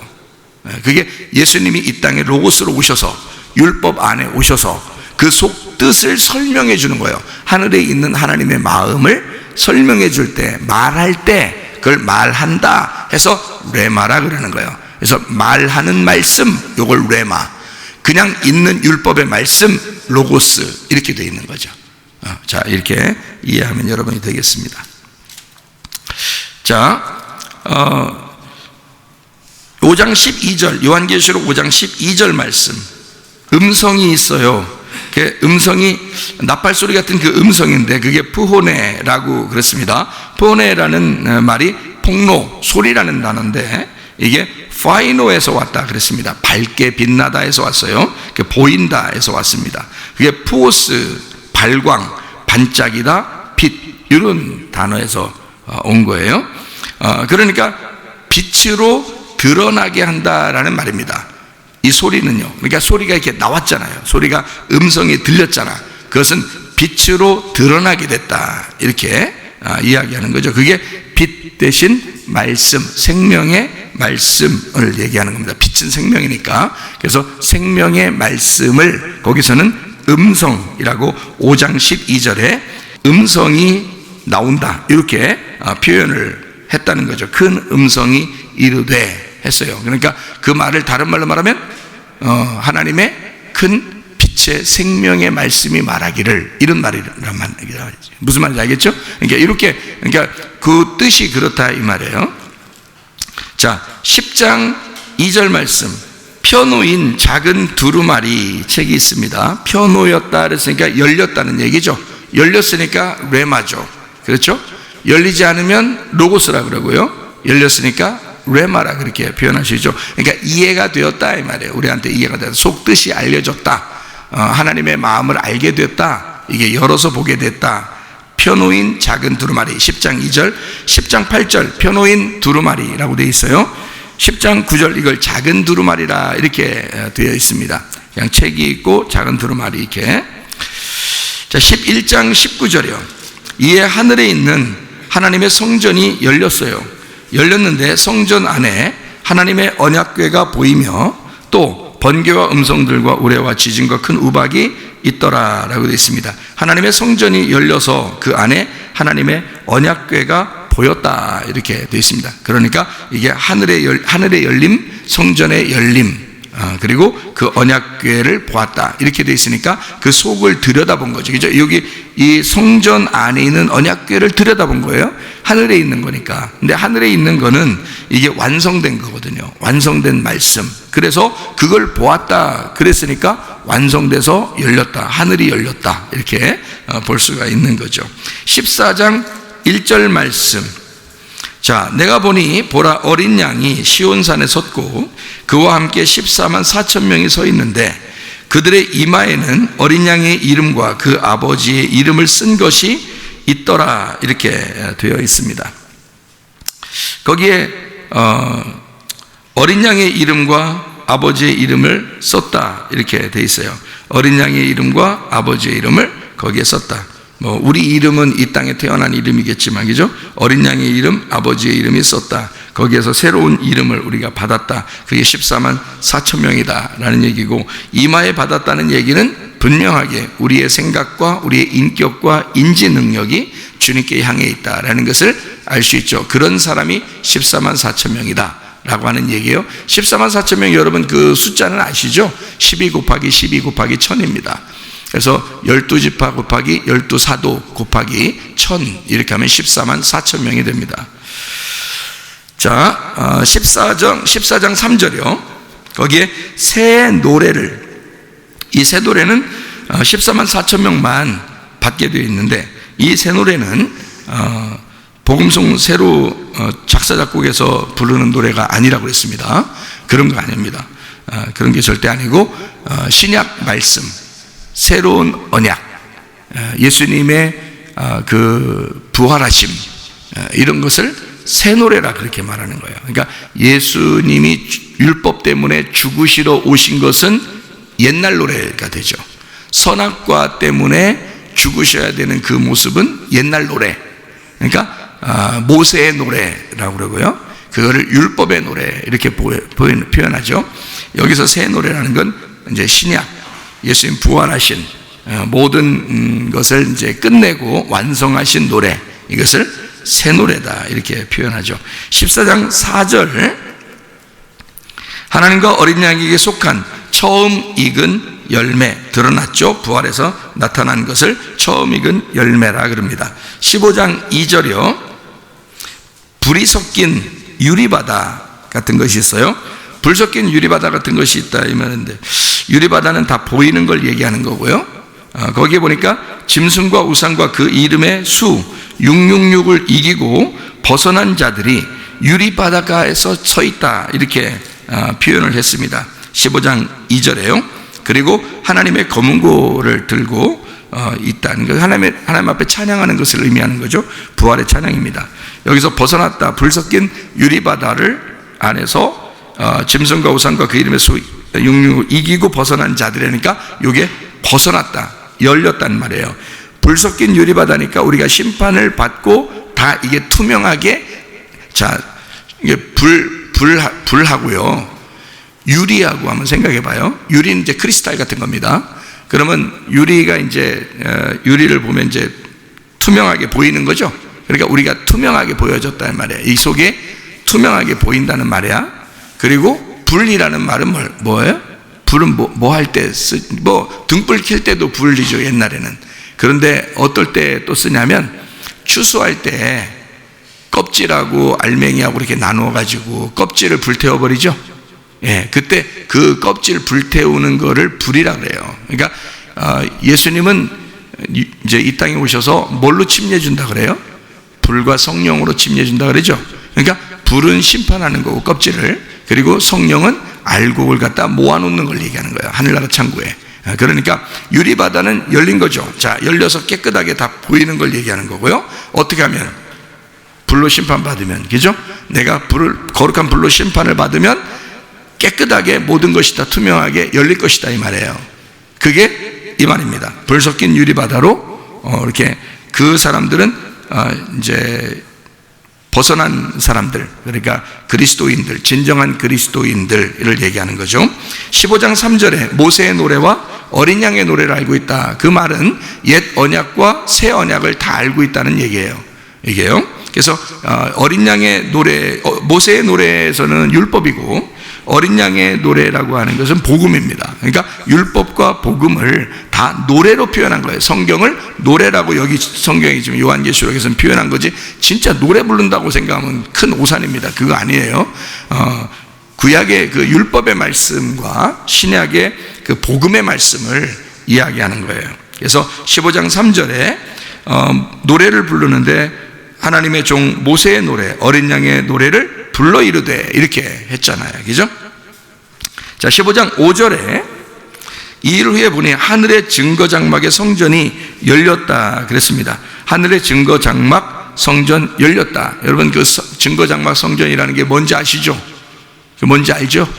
Speaker 1: 그게 예수님이 이 땅에 로고스로 오셔서 율법 안에 오셔서 그 속뜻을 설명해 주는 거예요. 하늘에 있는 하나님의 마음을 설명해 줄 때, 말할 때 그걸 말한다 해서 레마라 그러는 거예요. 그래서 말하는 말씀, 요걸 레마. 그냥 있는 율법의 말씀, 로고스 이렇게 되어 있는 거죠. 자, 이렇게 이해하면 여러분이 되겠습니다. 자, 5장 12절, 요한계시록 5장 12절 말씀, 음성이 있어요. 그 음성이 나팔소리 같은 그 음성인데 그게 푸호네라고 그랬습니다. 푸호네라는 말이 폭로, 소리라는 단어인데 이게 파이노에서 왔다 그랬습니다. 밝게 빛나다에서 왔어요. 보인다에서 왔습니다. 그게 푸오스, 발광, 반짝이다, 빛, 이런 단어에서 온 거예요. 그러니까 빛으로 드러나게 한다라는 말입니다. 이 소리는요, 그러니까 소리가 이렇게 나왔잖아요. 소리가 음성이 들렸잖아. 그것은 빛으로 드러나게 됐다, 이렇게 이야기하는 거죠. 그게 빛 대신 말씀, 생명의 말씀을 얘기하는 겁니다. 빛은 생명이니까. 그래서 생명의 말씀을 거기서는 음성이라고 5장 12절에 음성이 나온다, 이렇게 표현을 했다는 거죠. 큰 음성이 이르되 했어요. 그러니까 그 말을 다른 말로 말하면 하나님의 큰 빛의 생명의 말씀이 말하기를, 이런 말이란 말이죠. 무슨 말인지 알겠죠? 그러니까 이렇게, 그러니까 그 뜻이 그렇다 이 말이에요. 자, 10장 2절 말씀, 펴놓인 작은 두루마리 책이 있습니다. 펴놓였다 그랬으니까 열렸다는 얘기죠. 열렸으니까 레마죠. 그렇죠? 열리지 않으면 로고스라 그러고요. 열렸으니까 레마라 그렇게 표현하시죠. 그러니까 이해가 되었다 이 말이에요. 우리한테 이해가 되었다, 속뜻이 알려졌다, 하나님의 마음을 알게 되었다, 이게 열어서 보게 됐다. 펴놓인 작은 두루마리, 10장 2절, 10장 8절 펴놓인 두루마리라고 되어 있어요. 10장 9절 이걸 작은 두루마리라 이렇게 되어 있습니다. 그냥 책이 있고 작은 두루마리 이렇게. 자, 11장 19절이요. 이에 하늘에 있는 하나님의 성전이 열렸어요. 열렸는데 성전 안에 하나님의 언약궤가 보이며 또 번개와 음성들과 우레와 지진과 큰 우박이 있더라라고 되어 있습니다. 하나님의 성전이 열려서 그 안에 하나님의 언약궤가 보였다, 이렇게 되어 있습니다. 그러니까 이게 하늘의 열림, 성전의 열림, 그리고 그 언약궤를 보았다, 이렇게 되어 있으니까 그 속을 들여다본 거죠. 그죠? 여기 이 성전 안에 있는 언약궤를 들여다본 거예요. 하늘에 있는 거니까. 근데 하늘에 있는 거는 이게 완성된 거거든요. 완성된 말씀. 그래서 그걸 보았다 그랬으니까 완성돼서 열렸다, 하늘이 열렸다, 이렇게 볼 수가 있는 거죠. 14장 1절 말씀. 자, 내가 보니 보라, 어린 양이 시온산에 섰고 그와 함께 14만 4천 명이 서 있는데 그들의 이마에는 어린 양의 이름과 그 아버지의 이름을 쓴 것이 있더라, 이렇게 되어 있습니다. 거기에 어린 양의 이름과 아버지의 이름을 썼다, 이렇게 되어 있어요. 어린 양의 이름과 아버지의 이름을 거기에 썼다. 뭐 우리 이름은 이 땅에 태어난 이름이겠지만, 그죠? 어린 양의 이름, 아버지의 이름이 썼다. 거기에서 새로운 이름을 우리가 받았다. 그게 14만 4천 명이다 라는 얘기고, 이마에 받았다는 얘기는 분명하게 우리의 생각과 우리의 인격과 인지 능력이 주님께 향해 있다라는 것을 알 수 있죠. 그런 사람이 14만 4천 명이다 라고 하는 얘기예요. 14만 4천 명, 여러분 그 숫자는 아시죠? 12 곱하기 12 곱하기 1000입니다. 그래서 12지파 곱하기 12사도 곱하기 1000, 이렇게 하면 14만 4천 명이 됩니다. 자, 14장 3절이요. 거기에 새 노래를, 이 새 노래는 14만 4천 명만 받게 되어 있는데, 이 새 노래는 복음송 새로 작사 작곡해서 부르는 노래가 아니라고 그랬습니다. 그런 거 아닙니다. 그런 게 절대 아니고 신약 말씀, 새로운 언약, 예수님의 그 부활하심, 이런 것을 새 노래라 그렇게 말하는 거예요. 그러니까 예수님이 율법 때문에 죽으시러 오신 것은 옛날 노래가 되죠. 선악과 때문에 죽으셔야 되는 그 모습은 옛날 노래. 그러니까 모세의 노래라고 그러고요. 그거를 율법의 노래 이렇게 표현하죠. 여기서 새 노래라는 건 이제 신약, 예수님 부활하신 모든 것을 이제 끝내고 완성하신 노래, 이것을 새 노래다 이렇게 표현하죠. 14장 4절, 하나님과 어린 양에게 속한 처음 익은 열매 드러났죠. 부활해서 나타난 것을 처음 익은 열매라 그럽니다. 15장 2절이요. 불이 섞인 유리바다 같은 것이 있어요. 불 섞인 유리바다 같은 것이 있다 이말인데, 유리바다는 다 보이는 걸 얘기하는 거고요. 거기에 보니까 짐승과 우상과 그 이름의 수 666을 이기고 벗어난 자들이 유리바닷가에서 서 있다, 이렇게 표현을 했습니다. 15장 2절에요. 그리고 하나님의 검은고를 들고 있다는 것, 하나님 앞에 찬양하는 것을 의미하는 거죠. 부활의 찬양입니다. 여기서 벗어났다, 불 섞인 유리바다를 안에서 짐승과 우상과 그 이름의 수 666을 이기고 벗어난 자들이니까 이게 벗어났다, 열렸단 말이에요. 불 섞인 유리바다니까 우리가 심판을 받고 다 이게 투명하게, 자, 이게 불하고요, 유리하고 한번 생각해 봐요. 유리는 이제 크리스탈 같은 겁니다. 그러면 유리가 이제, 유리를 보면 이제 투명하게 보이는 거죠. 그러니까 우리가 투명하게 보여졌다는 말이에요. 이 속에 투명하게 보인다는 말이야. 그리고 불이라는 말은 뭐예요? 불은 뭐 할 때 등불 킬 때도 불이죠, 옛날에는. 그런데 어떨 때 또 쓰냐면, 추수할 때 껍질하고 알맹이하고 이렇게 나누어 가지고 껍질을 불태워버리죠. 예, 그때 그 껍질 불태우는 거를 불이라 그래요. 그러니까 예수님은 이제 이 땅에 오셔서 뭘로 침례준다 그래요? 불과 성령으로 침례준다 그러죠. 그러니까 불은 심판하는 거고, 껍질을, 그리고 성령은 알곡을 갖다 모아놓는 걸 얘기하는 거예요, 하늘나라 창고에. 그러니까 유리바다는 열린 거죠. 자, 열려서 깨끗하게 다 보이는 걸 얘기하는 거고요. 어떻게 하면? 불로 심판받으면, 그죠? 내가 거룩한 불로 심판을 받으면 깨끗하게 모든 것이 다 투명하게 열릴 것이다, 이 말이에요. 그게 이 말입니다. 불 섞인 유리바다로 이렇게 그 사람들은 이제 벗어난 사람들, 그러니까 그리스도인들, 진정한 그리스도인들을 얘기하는 거죠. 15장 3절에 모세의 노래와 어린 양의 노래를 알고 있다. 그 말은 옛 언약과 새 언약을 다 알고 있다는 얘기예요. 이게요. 그래서 어린 양의 노래, 모세의 노래에서는 율법이고, 어린 양의 노래라고 하는 것은 복음입니다. 그러니까 율법과 복음을 다 노래로 표현한 거예요. 성경을 노래라고 여기 성경이 지금 요한계시록에서는 표현한 거지, 진짜 노래 부른다고 생각하면 큰 오산입니다. 그거 아니에요. 구약의 그 율법의 말씀과 신약의 그 복음의 말씀을 이야기하는 거예요. 그래서 15장 3절에 노래를 부르는데, 하나님의 종 모세의 노래, 어린 양의 노래를 불러 이르되, 이렇게 했잖아요. 그죠? 자, 15장 5절에 이일 후에 보니 하늘의 증거장막의 성전이 열렸다 그랬습니다. 하늘의 증거장막 성전 열렸다. 여러분, 그 증거장막 성전이라는 게 뭔지 아시죠? 뭔지 알죠?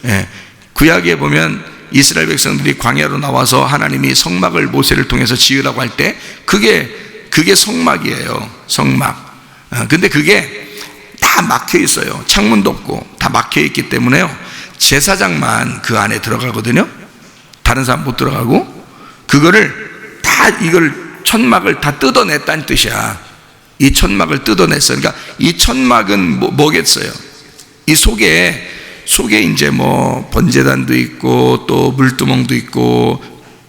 Speaker 1: 예. 구약에 보면 이스라엘 백성들이 광야로 나와서 하나님이 성막을 모세를 통해서 지으라고 할 때 그게 성막이에요. 성막. 근데 그게 다 막혀 있어요. 창문도 없고 다 막혀 있기 때문에요, 제사장만 그 안에 들어가거든요. 다른 사람 못 들어가고. 그거를 다, 이걸 천막을 다 뜯어냈다는 뜻이야. 이 천막을 뜯어냈어. 그러니까 이 천막은 뭐겠어요? 이 속에 이제 뭐 번제단도 있고, 또 물두멍도 있고,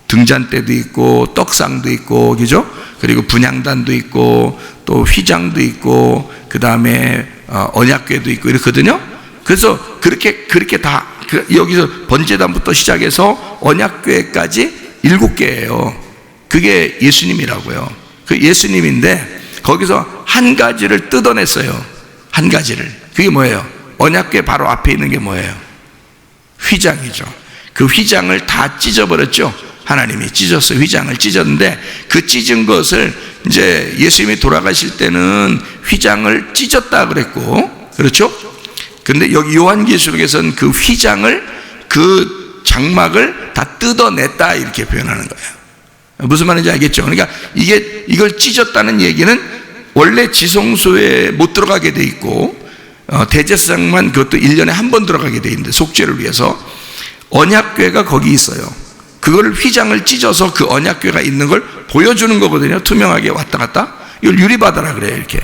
Speaker 1: 등잔대도 있고, 떡상도 있고, 그죠? 그리고 분향단도 있고, 또 휘장도 있고, 그 다음에 언약궤도 있고, 이렇거든요. 그래서 그렇게 다, 여기서 번제단부터 시작해서 언약궤까지 7개예요. 그게 예수님이라고요. 그 예수님인데, 거기서 한 가지를 뜯어냈어요. 한 가지를. 그게 뭐예요? 언약궤 바로 앞에 있는 게 뭐예요? 휘장이죠. 그 휘장을 다 찢어버렸죠. 하나님이 찢었어요. 휘장을 찢었는데, 그 찢은 것을 이제 예수님이 돌아가실 때는 휘장을 찢었다 그랬고, 그렇죠? 근데 여기 요한계시록에서는 그 휘장을, 그 장막을 다 뜯어냈다, 이렇게 표현하는 거예요. 무슨 말인지 알겠죠? 그러니까 이걸 찢었다는 얘기는 원래 지성소에 못 들어가게 돼 있고, 대제사장만 그것도 1년에 한 번 들어가게 돼 있는데, 속죄를 위해서 언약궤가 거기 있어요. 그걸 휘장을 찢어서 그 언약궤가 있는 걸 보여주는 거거든요. 투명하게 왔다 갔다. 이걸 유리바다라 그래요. 이렇게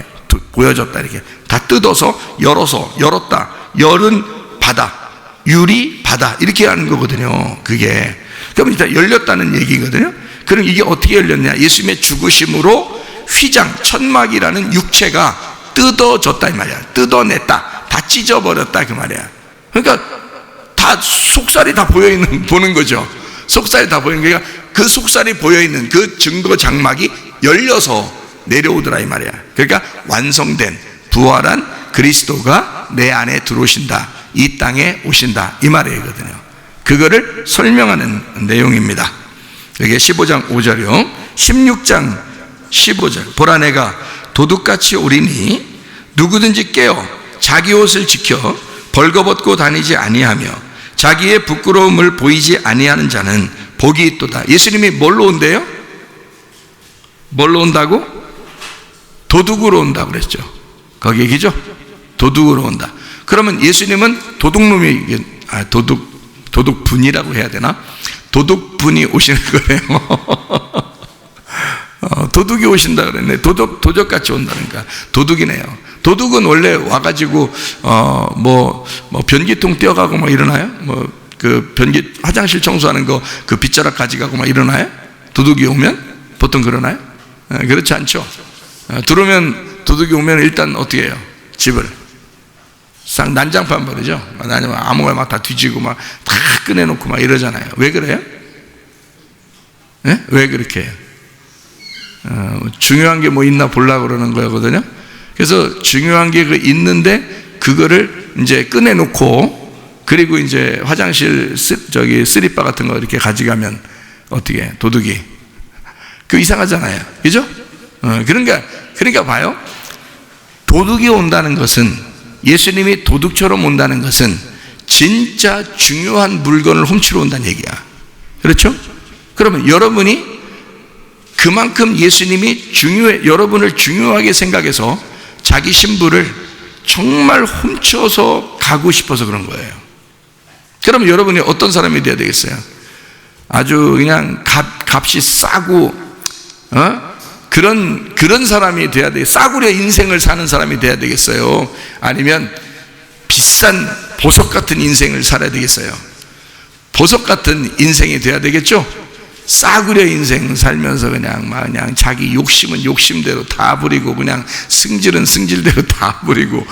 Speaker 1: 보여줬다, 이렇게 다 뜯어서 열었다, 열은 바다, 유리바다, 이렇게 하는 거거든요. 그게 그럼 일단 열렸다는 얘기거든요. 그럼 이게 어떻게 열렸냐? 예수님의 죽으심으로 휘장, 천막이라는 육체가 뜯어졌다 이 말이야. 뜯어냈다, 다 찢어버렸다 그 말이야. 그러니까 다 속살이 다 보는 거죠. 속살이 다 보이는 거니까 그 속살이 보여있는 그 증거 장막이 열려서 내려오더라 이 말이야. 그러니까 완성된 부활한 그리스도가 내 안에 들어오신다, 이 땅에 오신다 이 말이거든요. 그거를 설명하는 내용입니다. 이게 15장 5절이요 16장 15절 보라 내가 도둑같이 오리니 누구든지 깨어 자기 옷을 지켜 벌거벗고 다니지 아니하며 자기의 부끄러움을 보이지 아니하는 자는 복이 있도다. 예수님이 뭘로 온대요? 뭘로 온다고? 도둑으로 온다고 그랬죠. 거기 얘기죠? 도둑으로 온다. 그러면 예수님은 도둑놈이, 도둑분이라고 해야 되나? 도둑분이 오시는 거예요. 도둑이 오신다 그랬네. 도적같이 온다니까. 도둑이네요. 도둑은 원래 와가지고, 변기통 떼어가고 막 이러나요? 화장실 청소하는 거, 그 빗자락 가져가고 막 이러나요? 도둑이 오면? 보통 그러나요? 그렇지 않죠. 들어오면, 도둑이 오면 일단 어떻게 해요? 집을 싹 난장판 버리죠. 아니면 아무거나 막 다 뒤지고 막 다 꺼내놓고 막 이러잖아요. 왜 그래요? 네? 왜 그렇게 해요? 중요한 게 뭐 있나 보려고 그러는 거거든요. 그래서 중요한 게 있는데 그거를 이제 꺼내놓고 그리고 이제 화장실 쓰리바 같은 거 이렇게 가져가면 어떻게 해? 도둑이 그 이상하잖아요. 그죠? 그러니까 봐요. 도둑이 온다는 것은, 예수님이 도둑처럼 온다는 것은 진짜 중요한 물건을 훔치러 온다는 얘기야. 그렇죠? 그러면 여러분이 그만큼 예수님이 여러분을 중요하게 생각해서 자기 신부를 정말 훔쳐서 가고 싶어서 그런 거예요. 그러면 여러분이 어떤 사람이 돼야 되겠어요? 아주 그냥 값이 싸고, 그런 사람이 돼야 돼. 싸구려 인생을 사는 사람이 돼야 되겠어요? 아니면 비싼 보석 같은 인생을 살아야 되겠어요? 보석 같은 인생이 돼야 되겠죠? 싸구려 인생 살면서 그냥 자기 욕심은 욕심대로 다 부리고 그냥 승질은 승질대로 다 부리고,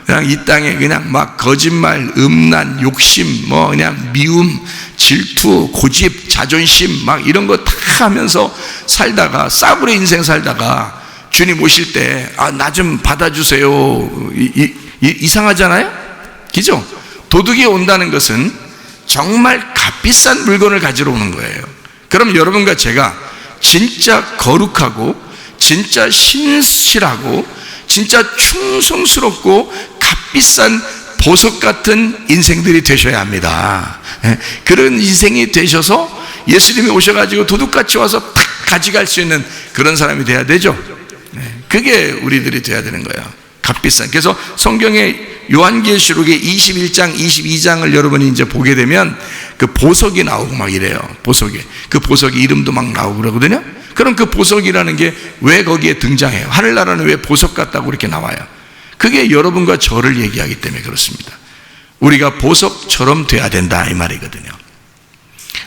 Speaker 1: 그냥 이 땅에 그냥 막 거짓말, 음란, 욕심, 그냥 미움, 질투, 고집, 자존심 막 이런 거 다 하면서 살다가, 싸구려 인생 살다가 주님 오실 때 나 좀 받아주세요. 이상하잖아요? 그죠? 도둑이 온다는 것은 정말 값비싼 물건을 가지러 오는 거예요. 그럼 여러분과 제가 진짜 거룩하고 진짜 신실하고 진짜 충성스럽고 값비싼 보석 같은 인생들이 되셔야 합니다. 그런 인생이 되셔서 예수님이 오셔가지고 도둑같이 와서 탁 가져갈 수 있는 그런 사람이 돼야 되죠. 그게 우리들이 돼야 되는 거예요. 값비싼. 그래서 성경의 요한계시록의 21장, 22장을 여러분이 이제 보게 되면 그 보석이 나오고 막 이래요. 그 보석이 이름도 막 나오고 그러거든요. 그럼 그 보석이라는 게 왜 거기에 등장해요? 하늘나라는 왜 보석 같다고 이렇게 나와요? 그게 여러분과 저를 얘기하기 때문에 그렇습니다. 우리가 보석처럼 돼야 된다 이 말이거든요.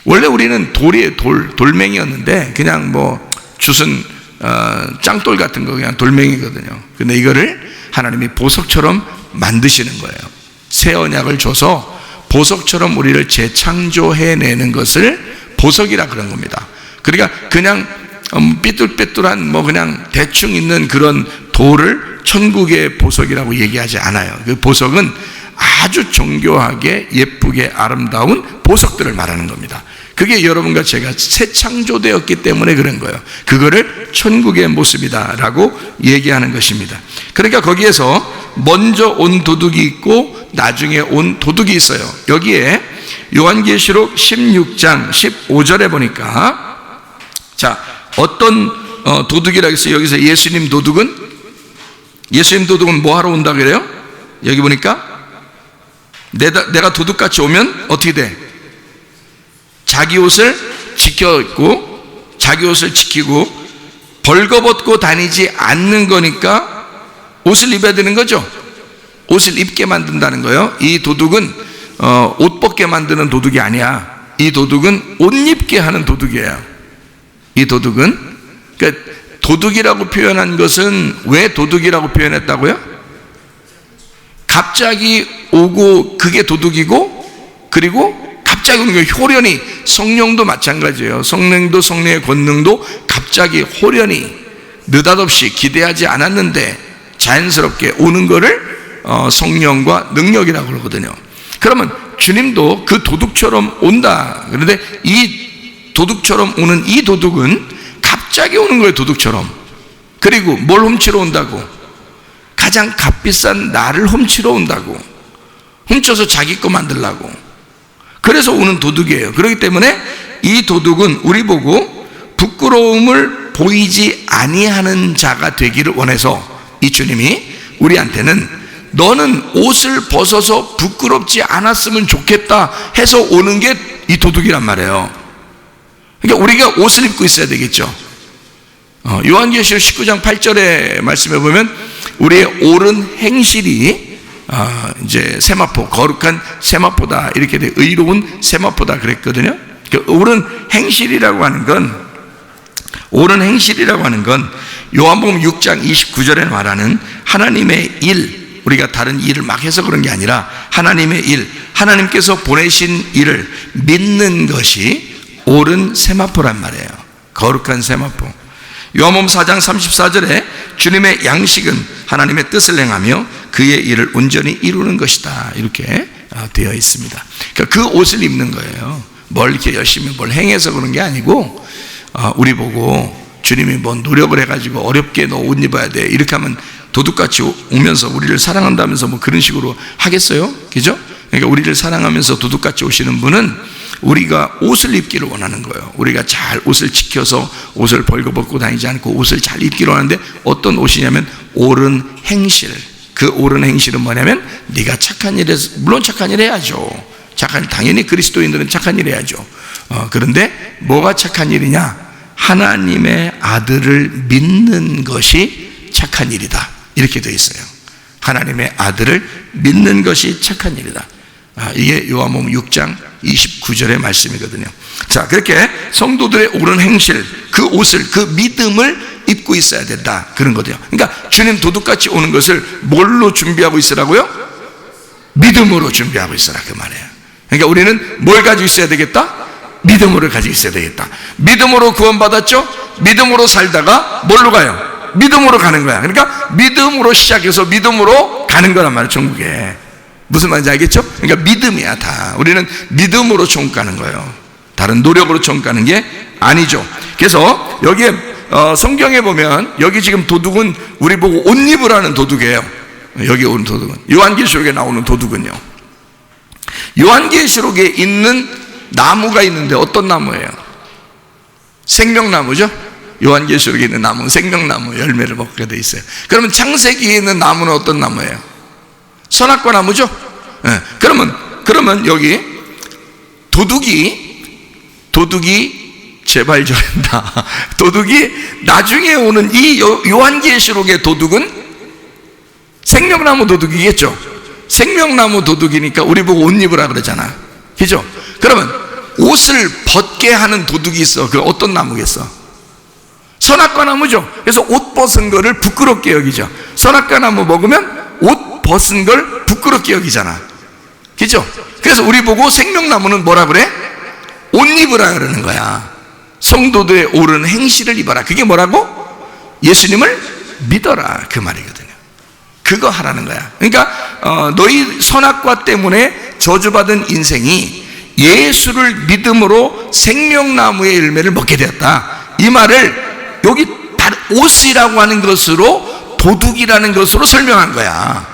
Speaker 1: 원래 우리는 돌멩이였는데 그냥 주슨 짱돌 같은 거 그냥 돌멩이거든요. 근데 이거를 하나님이 보석처럼 만드시는 거예요. 새 언약을 줘서 보석처럼 우리를 재창조해내는 것을 보석이라 그런 겁니다. 그러니까 그냥 삐뚤빼뚤한 그냥 대충 있는 그런 돌을 천국의 보석이라고 얘기하지 않아요. 그 보석은 아주 정교하게 예쁘게 아름다운 보석들을 말하는 겁니다. 그게 여러분과 제가 새 창조되었기 때문에 그런 거예요. 그거를 천국의 모습이다 라고 얘기하는 것입니다. 그러니까 거기에서 먼저 온 도둑이 있고 나중에 온 도둑이 있어요. 여기에 요한계시록 16장 15절에 보니까 어떤 도둑이라고 했어요? 여기서 예수님 도둑은 뭐 하러 온다 그래요? 여기 보니까 내가 도둑같이 오면 어떻게 돼? 자기 옷을 지키고 벌거벗고 다니지 않는 거니까 옷을 입어야 되는 거죠. 옷을 입게 만든다는 거예요. 이 도둑은 옷 벗게 만드는 도둑이 아니야. 이 도둑은 옷 입게 하는 도둑이에요. 이 도둑은, 그러니까 도둑이라고 표현한 것은 왜 도둑이라고 표현했다고요? 갑자기 오고 그게 도둑이고 그리고 갑자기 오는 거예요. 호련히. 성령도 마찬가지예요. 성령도 성령의 권능도 갑자기 호련히 느닷없이 기대하지 않았는데 자연스럽게 오는 거를 성령과 능력이라고 그러거든요. 그러면 주님도 그 도둑처럼 온다. 그런데 이 도둑처럼 오는 이 도둑은 갑자기 오는 거예요. 도둑처럼. 그리고 뭘 훔치러 온다고? 가장 값비싼 나를 훔치러 온다고. 훔쳐서 자기 거 만들려고. 그래서 오는 도둑이에요. 그렇기 때문에 이 도둑은 우리 보고 부끄러움을 보이지 아니하는 자가 되기를 원해서 이 주님이 우리한테는 너는 옷을 벗어서 부끄럽지 않았으면 좋겠다 해서 오는 게 이 도둑이란 말이에요. 그러니까 우리가 옷을 입고 있어야 되겠죠. 요한계시록 19장 8절의 말씀에 보면 우리의 옳은 행실이 이제 세마포, 거룩한 세마포다 이렇게 돼. 의로운 세마포다 그랬거든요. 그러니까 옳은 행실이라고 하는 건 요한복음 6장 29절에 말하는 하나님의 일, 우리가 다른 일을 막 해서 그런 게 아니라 하나님의 일, 하나님께서 보내신 일을 믿는 것이 옳은 세마포란 말이에요. 거룩한 세마포. 요한복음 4장 34절에 주님의 양식은 하나님의 뜻을 행하며 그의 일을 온전히 이루는 것이다 이렇게 되어 있습니다. 그러니까 그 옷을 입는 거예요. 뭘 이렇게 열심히 뭘 행해서 그런 게 아니고 우리 보고 주님이 뭐 노력을 해가지고 어렵게 너 옷 입어야 돼 이렇게 하면 도둑같이 오면서 우리를 사랑한다면서 뭐 그런 식으로 하겠어요? 그죠? 그러니까 우리를 사랑하면서 도둑같이 오시는 분은 우리가 옷을 입기를 원하는 거예요. 우리가 잘 옷을 지켜서 옷을 벌거벗고 다니지 않고 옷을 잘 입기를 원하는데 어떤 옷이냐면 옳은 행실. 그 옳은 행실은 뭐냐면 네가 착한 일 해서, 물론 착한 일 해야죠. 당연히 그리스도인들은 착한 일 해야죠. 그런데 뭐가 착한 일이냐? 하나님의 아들을 믿는 것이 착한 일이다 이렇게 되어 있어요. 하나님의 아들을 믿는 것이 착한 일이다. 이게 요한복음 6장 29절의 말씀이거든요. 자, 그렇게 성도들의 옳은 행실, 그 옷을, 그 믿음을 입고 있어야 된다 그런 거죠. 그러니까 주님 도둑같이 오는 것을 뭘로 준비하고 있으라고요? 믿음으로 준비하고 있으라 그 말이에요. 그러니까 우리는 뭘 가지고 있어야 되겠다? 믿음으로 가지고 있어야 되겠다. 믿음으로 구원받았죠? 믿음으로 살다가 뭘로 가요? 믿음으로 가는 거야. 그러니까 믿음으로 시작해서 믿음으로 가는 거란 말이에요. 천국에. 무슨 말인지 알겠죠? 그러니까 믿음이야 다. 우리는 믿음으로 천국 가는 거예요. 다른 노력으로 천국 가는 게 아니죠. 그래서 여기에 성경에 보면 여기 지금 도둑은 우리 보고 옷 입으라는 도둑이에요. 여기 오는 도둑은 요한계시록에 나오는 도둑은요. 요한계시록에 있는 나무가 있는데 어떤 나무예요? 생명나무죠? 요한계시록에 있는 나무는 생명나무 열매를 먹게 돼 있어요. 그러면 창세기에 있는 나무는 어떤 나무예요? 선악과 나무죠? 네. 그러면 여기 도둑이 제발 저런다. 도둑이 나중에 오는 이 요한계시록의 도둑은 생명나무 도둑이겠죠? 생명나무 도둑이니까 우리 보고 옷 입으라 그러잖아. 그죠? 그러면 옷을 벗게 하는 도둑이 있어. 그 어떤 나무겠어? 선악과 나무죠. 그래서 옷 벗은 거를 부끄럽게 여기죠. 선악과 나무 먹으면 옷 벗은 걸 부끄럽게 여기잖아. 그죠? 그래서 우리 보고 생명나무는 뭐라 그래? 옷 입으라 그러는 거야. 성도들의 옳은 행실을 입어라. 그게 뭐라고? 예수님을 믿어라 그 말이거든요. 그거 하라는 거야. 그러니까 너희 선악과 때문에 저주받은 인생이 예수를 믿음으로 생명나무의 열매를 먹게 되었다. 이 말을 여기 옷이라고 하는 것으로 도둑이라는 것으로 설명한 거야.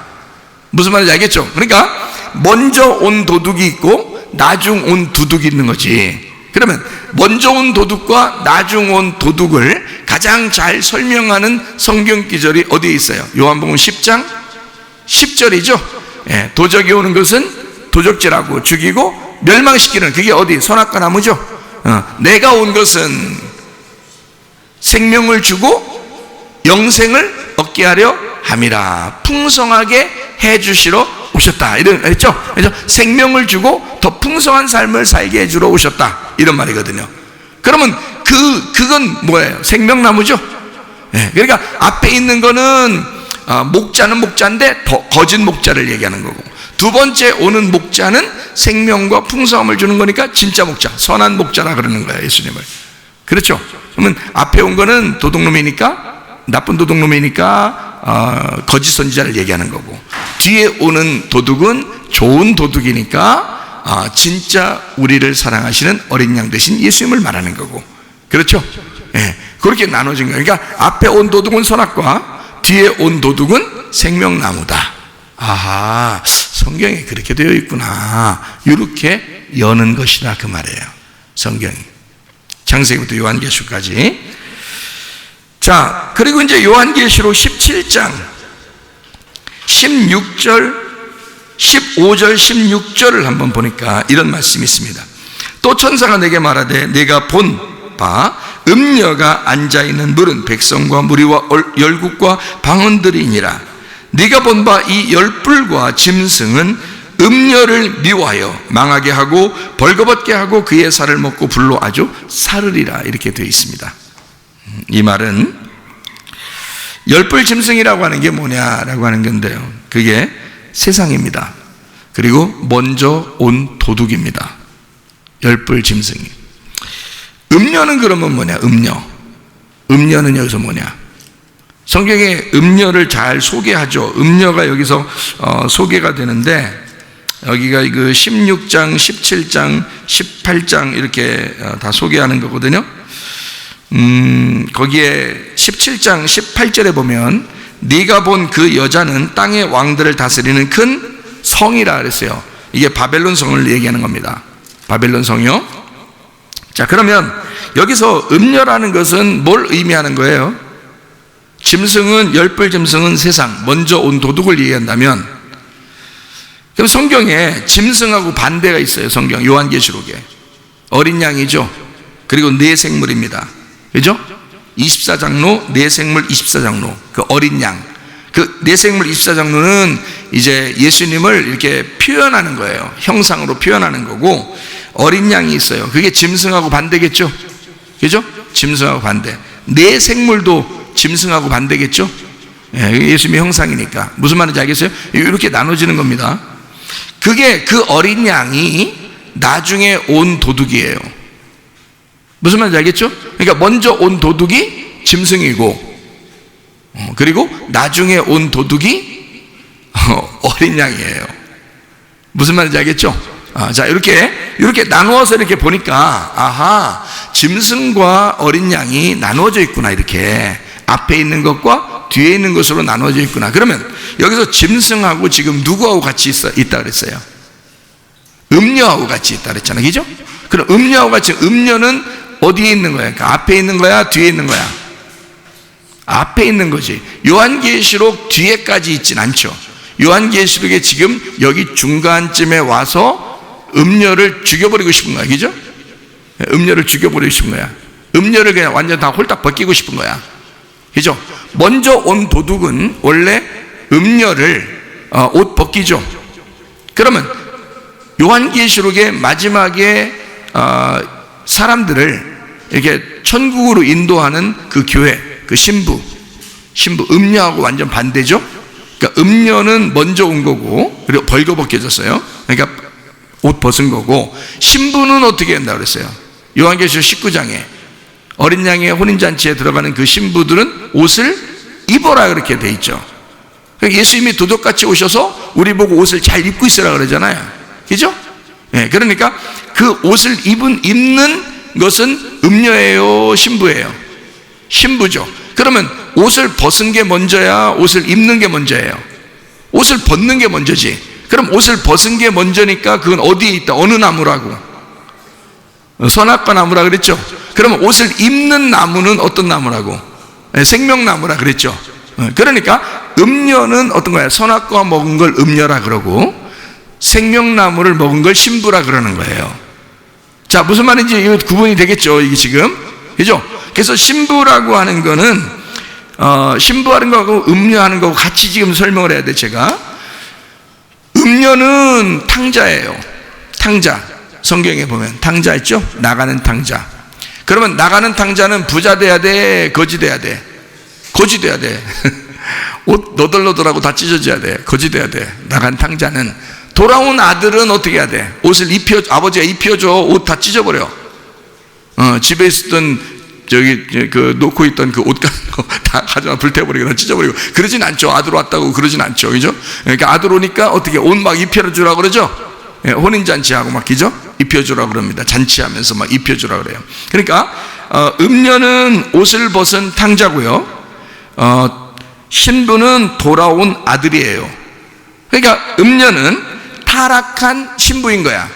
Speaker 1: 무슨 말인지 알겠죠? 그러니까 먼저 온 도둑이 있고 나중 온 도둑이 있는 거지. 그러면 먼저 온 도둑과 나중 온 도둑을 가장 잘 설명하는 성경 기절이 어디에 있어요? 요한복음 10장 10절이죠. 예, 도적이 오는 것은 도적질하고 죽이고 멸망시키는, 그게 어디? 선악과 나무죠. 내가 온 것은 생명을 주고 영생을 얻게 하려 함이라. 풍성하게 해주시러 오셨다. 이런 했죠. 그래서 생명을 주고 더 풍성한 삶을 살게 해주러 오셨다. 이런 말이거든요. 그러면 그건 뭐예요? 생명나무죠. 네, 그러니까 앞에 있는 거는 목자는 목자인데 더 거짓 목자를 얘기하는 거고, 두 번째 오는 목자는 생명과 풍성함을 주는 거니까 진짜 목자, 선한 목자라 그러는 거예요, 예수님을. 그렇죠? 그러면 앞에 온 거는 도둑놈이니까, 나쁜 도둑놈이니까 거짓 선지자를 얘기하는 거고, 뒤에 오는 도둑은 좋은 도둑이니까 진짜 우리를 사랑하시는 어린 양 되신 예수님을 말하는 거고, 그렇죠? 예, 그렇게 나눠진 거예요. 그러니까 앞에 온 도둑은 선악과 뒤에 온 도둑은 생명나무다. 아하, 성경에 그렇게 되어 있구나. 이렇게 여는 것이다 그 말이에요, 성경이. 창세기부터 요한계시록까지. 자, 그리고 이제 요한계시록 17장 16절 15절 16절을 한번 보니까 이런 말씀이 있습니다. 또 천사가 내게 말하되 내가 본 바 음녀가 앉아있는 물은 백성과 무리와 열국과 방언들이니라. 네가 본 바 이 열불과 짐승은 음녀를 미워하여 망하게 하고 벌거벗게 하고 그의 살을 먹고 불로 아주 사르리라, 이렇게 되어 있습니다. 이 말은 열불 짐승이라고 하는 게 뭐냐라고 하는 건데요, 그게 세상입니다. 그리고 먼저 온 도둑입니다. 열불 짐승이. 음녀는 그러면 뭐냐? 음녀는 여기서 뭐냐? 성경에 음녀를 잘 소개하죠. 음녀가 여기서 소개가 되는데, 여기가 그 16장, 17장, 18장 이렇게 다 소개하는 거거든요. 거기에 17장 18절에 보면 네가 본 그 여자는 땅의 왕들을 다스리는 큰 성이라 그랬어요. 이게 바벨론 성을 얘기하는 겁니다. 바벨론 성이요. 자, 그러면 여기서 음녀라는 것은 뭘 의미하는 거예요? 짐승은, 열불 짐승은 세상, 먼저 온 도둑을 얘기한다면, 그럼 성경에 짐승하고 반대가 있어요. 성경 요한계시록에 어린 양이죠. 그리고 네 생물입니다. 그죠? 24장로, 네 생물 24장로, 그 어린 양, 그 네 생물 24장로는 이제 예수님을 이렇게 표현하는 거예요. 형상으로 표현하는 거고, 어린 양이 있어요. 그게 짐승하고 반대겠죠? 그죠? 짐승하고 반대. 네 생물도 짐승하고 반대겠죠? 예, 예수님의 형상이니까. 무슨 말인지 알겠어요? 이렇게 나눠지는 겁니다. 그게 그 어린 양이 나중에 온 도둑이에요. 무슨 말인지 알겠죠? 그러니까 먼저 온 도둑이 짐승이고, 그리고 나중에 온 도둑이 어린 양이에요. 무슨 말인지 알겠죠? 자, 이렇게 나누어서 이렇게 보니까, 아하, 짐승과 어린 양이 나누어져 있구나. 이렇게 앞에 있는 것과 뒤에 있는 것으로 나누어져 있구나. 그러면 여기서 짐승하고 지금 누구하고 같이 있다 그랬어요? 음녀하고 같이 있다 그랬잖아요. 그죠? 그럼 음녀하고 같이, 음녀는 어디에 있는 거야? 그러니까 앞에 있는 거야? 뒤에 있는 거야? 앞에 있는 거지. 요한계시록 뒤에까지 있진 않죠. 요한계시록에 지금 여기 중간쯤에 와서 음녀를 죽여버리고 싶은 거야. 그죠? 음녀를 죽여버리고 싶은 거야. 음녀를 그냥 완전 다 홀딱 벗기고 싶은 거야. 그죠? 먼저 온 도둑은 원래 음녀를 옷 벗기죠. 그러면 요한계시록의 마지막에 사람들을 이렇게 천국으로 인도하는 그 교회, 그 신부 음녀하고 완전 반대죠. 그러니까 음녀는 먼저 온 거고, 그리고 벌거벗겨졌어요. 그러니까 옷 벗은 거고, 신부는 어떻게 한다고 그랬어요? 요한계시록 19장에 어린 양의 혼인잔치에 들어가는 그 신부들은 옷을 입어라 그렇게 돼 있죠. 그러니까 예수님이 도둑같이 오셔서 우리 보고 옷을 잘 입고 있으라 그러잖아요. 그죠? 예, 그러니까 그 옷을 입는 것은 음녀예요, 신부예요? 신부죠. 그러면 옷을 벗은 게 먼저야, 옷을 입는 게 먼저예요? 옷을 벗는 게 먼저지. 그럼 옷을 벗은 게 먼저니까 그건 어디에 있다? 어느 나무라고? 선악과 나무라 그랬죠? 그러면 옷을 입는 나무는 어떤 나무라고? 생명나무라 그랬죠? 그러니까 음녀는 어떤 거야? 선악과 먹은 걸 음녀라 그러고, 생명나무를 먹은 걸 신부라 그러는 거예요. 자, 무슨 말인지 이거 구분이 되겠죠? 이게 지금. 그죠? 그래서 신부라고 하는 거는 신부하는 거하고 음녀하는 거하고 같이 지금 설명을 해야 돼. 제가 음녀는 탕자예요. 탕자. 성경에 보면 탕자 있죠? 나가는 탕자. 그러면 나가는 탕자는 부자 돼야 돼? 거지 돼야 돼? 거지 돼야 돼. 옷 너덜너덜하고 다 찢어져야 돼. 거지 돼야 돼. 나간 탕자는 돌아온 아들은 어떻게 해야 돼? 옷을 아버지가 입혀줘. 옷 다 찢어버려. 집에 있었던 놓고 있던 그 옷 같은 거 다 가져와 불태워버리고 찢어버리고 그러진 않죠. 아들 왔다고 그러진 않죠. 그죠? 그러니까 아들 오니까 어떻게 옷 막 입혀주라 그러죠? 예, 혼인잔치하고 막 그죠? 입혀주라 그럽니다. 잔치하면서 막 입혀주라 그래요. 그러니까 음녀는 옷을 벗은 탕자고요. 신부는 돌아온 아들이에요. 그러니까 음녀는 타락한 신부인 거야.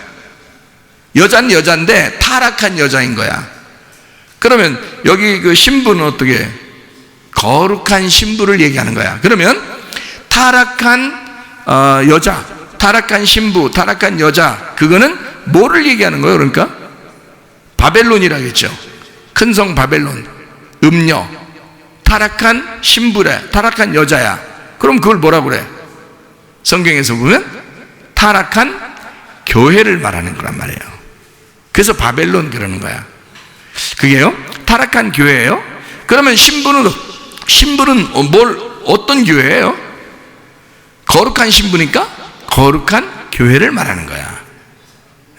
Speaker 1: 여자는 여자인데 타락한 여자인 거야. 그러면 여기 그 신부는 어떻게? 거룩한 신부를 얘기하는 거야. 그러면 타락한 여자, 타락한 신부, 타락한 여자, 그거는 뭐를 얘기하는 거예요? 그러니까 바벨론이라겠죠. 큰 성 바벨론, 음녀, 타락한 신부래, 타락한 여자야. 그럼 그걸 뭐라고 그래? 성경에서 보면 타락한 교회를 말하는 거란 말이에요. 그래서 바벨론 그러는 거야. 그게요, 타락한 교회예요. 그러면 신부는 어떤 교회예요? 거룩한 신부니까 거룩한 교회를 말하는 거야.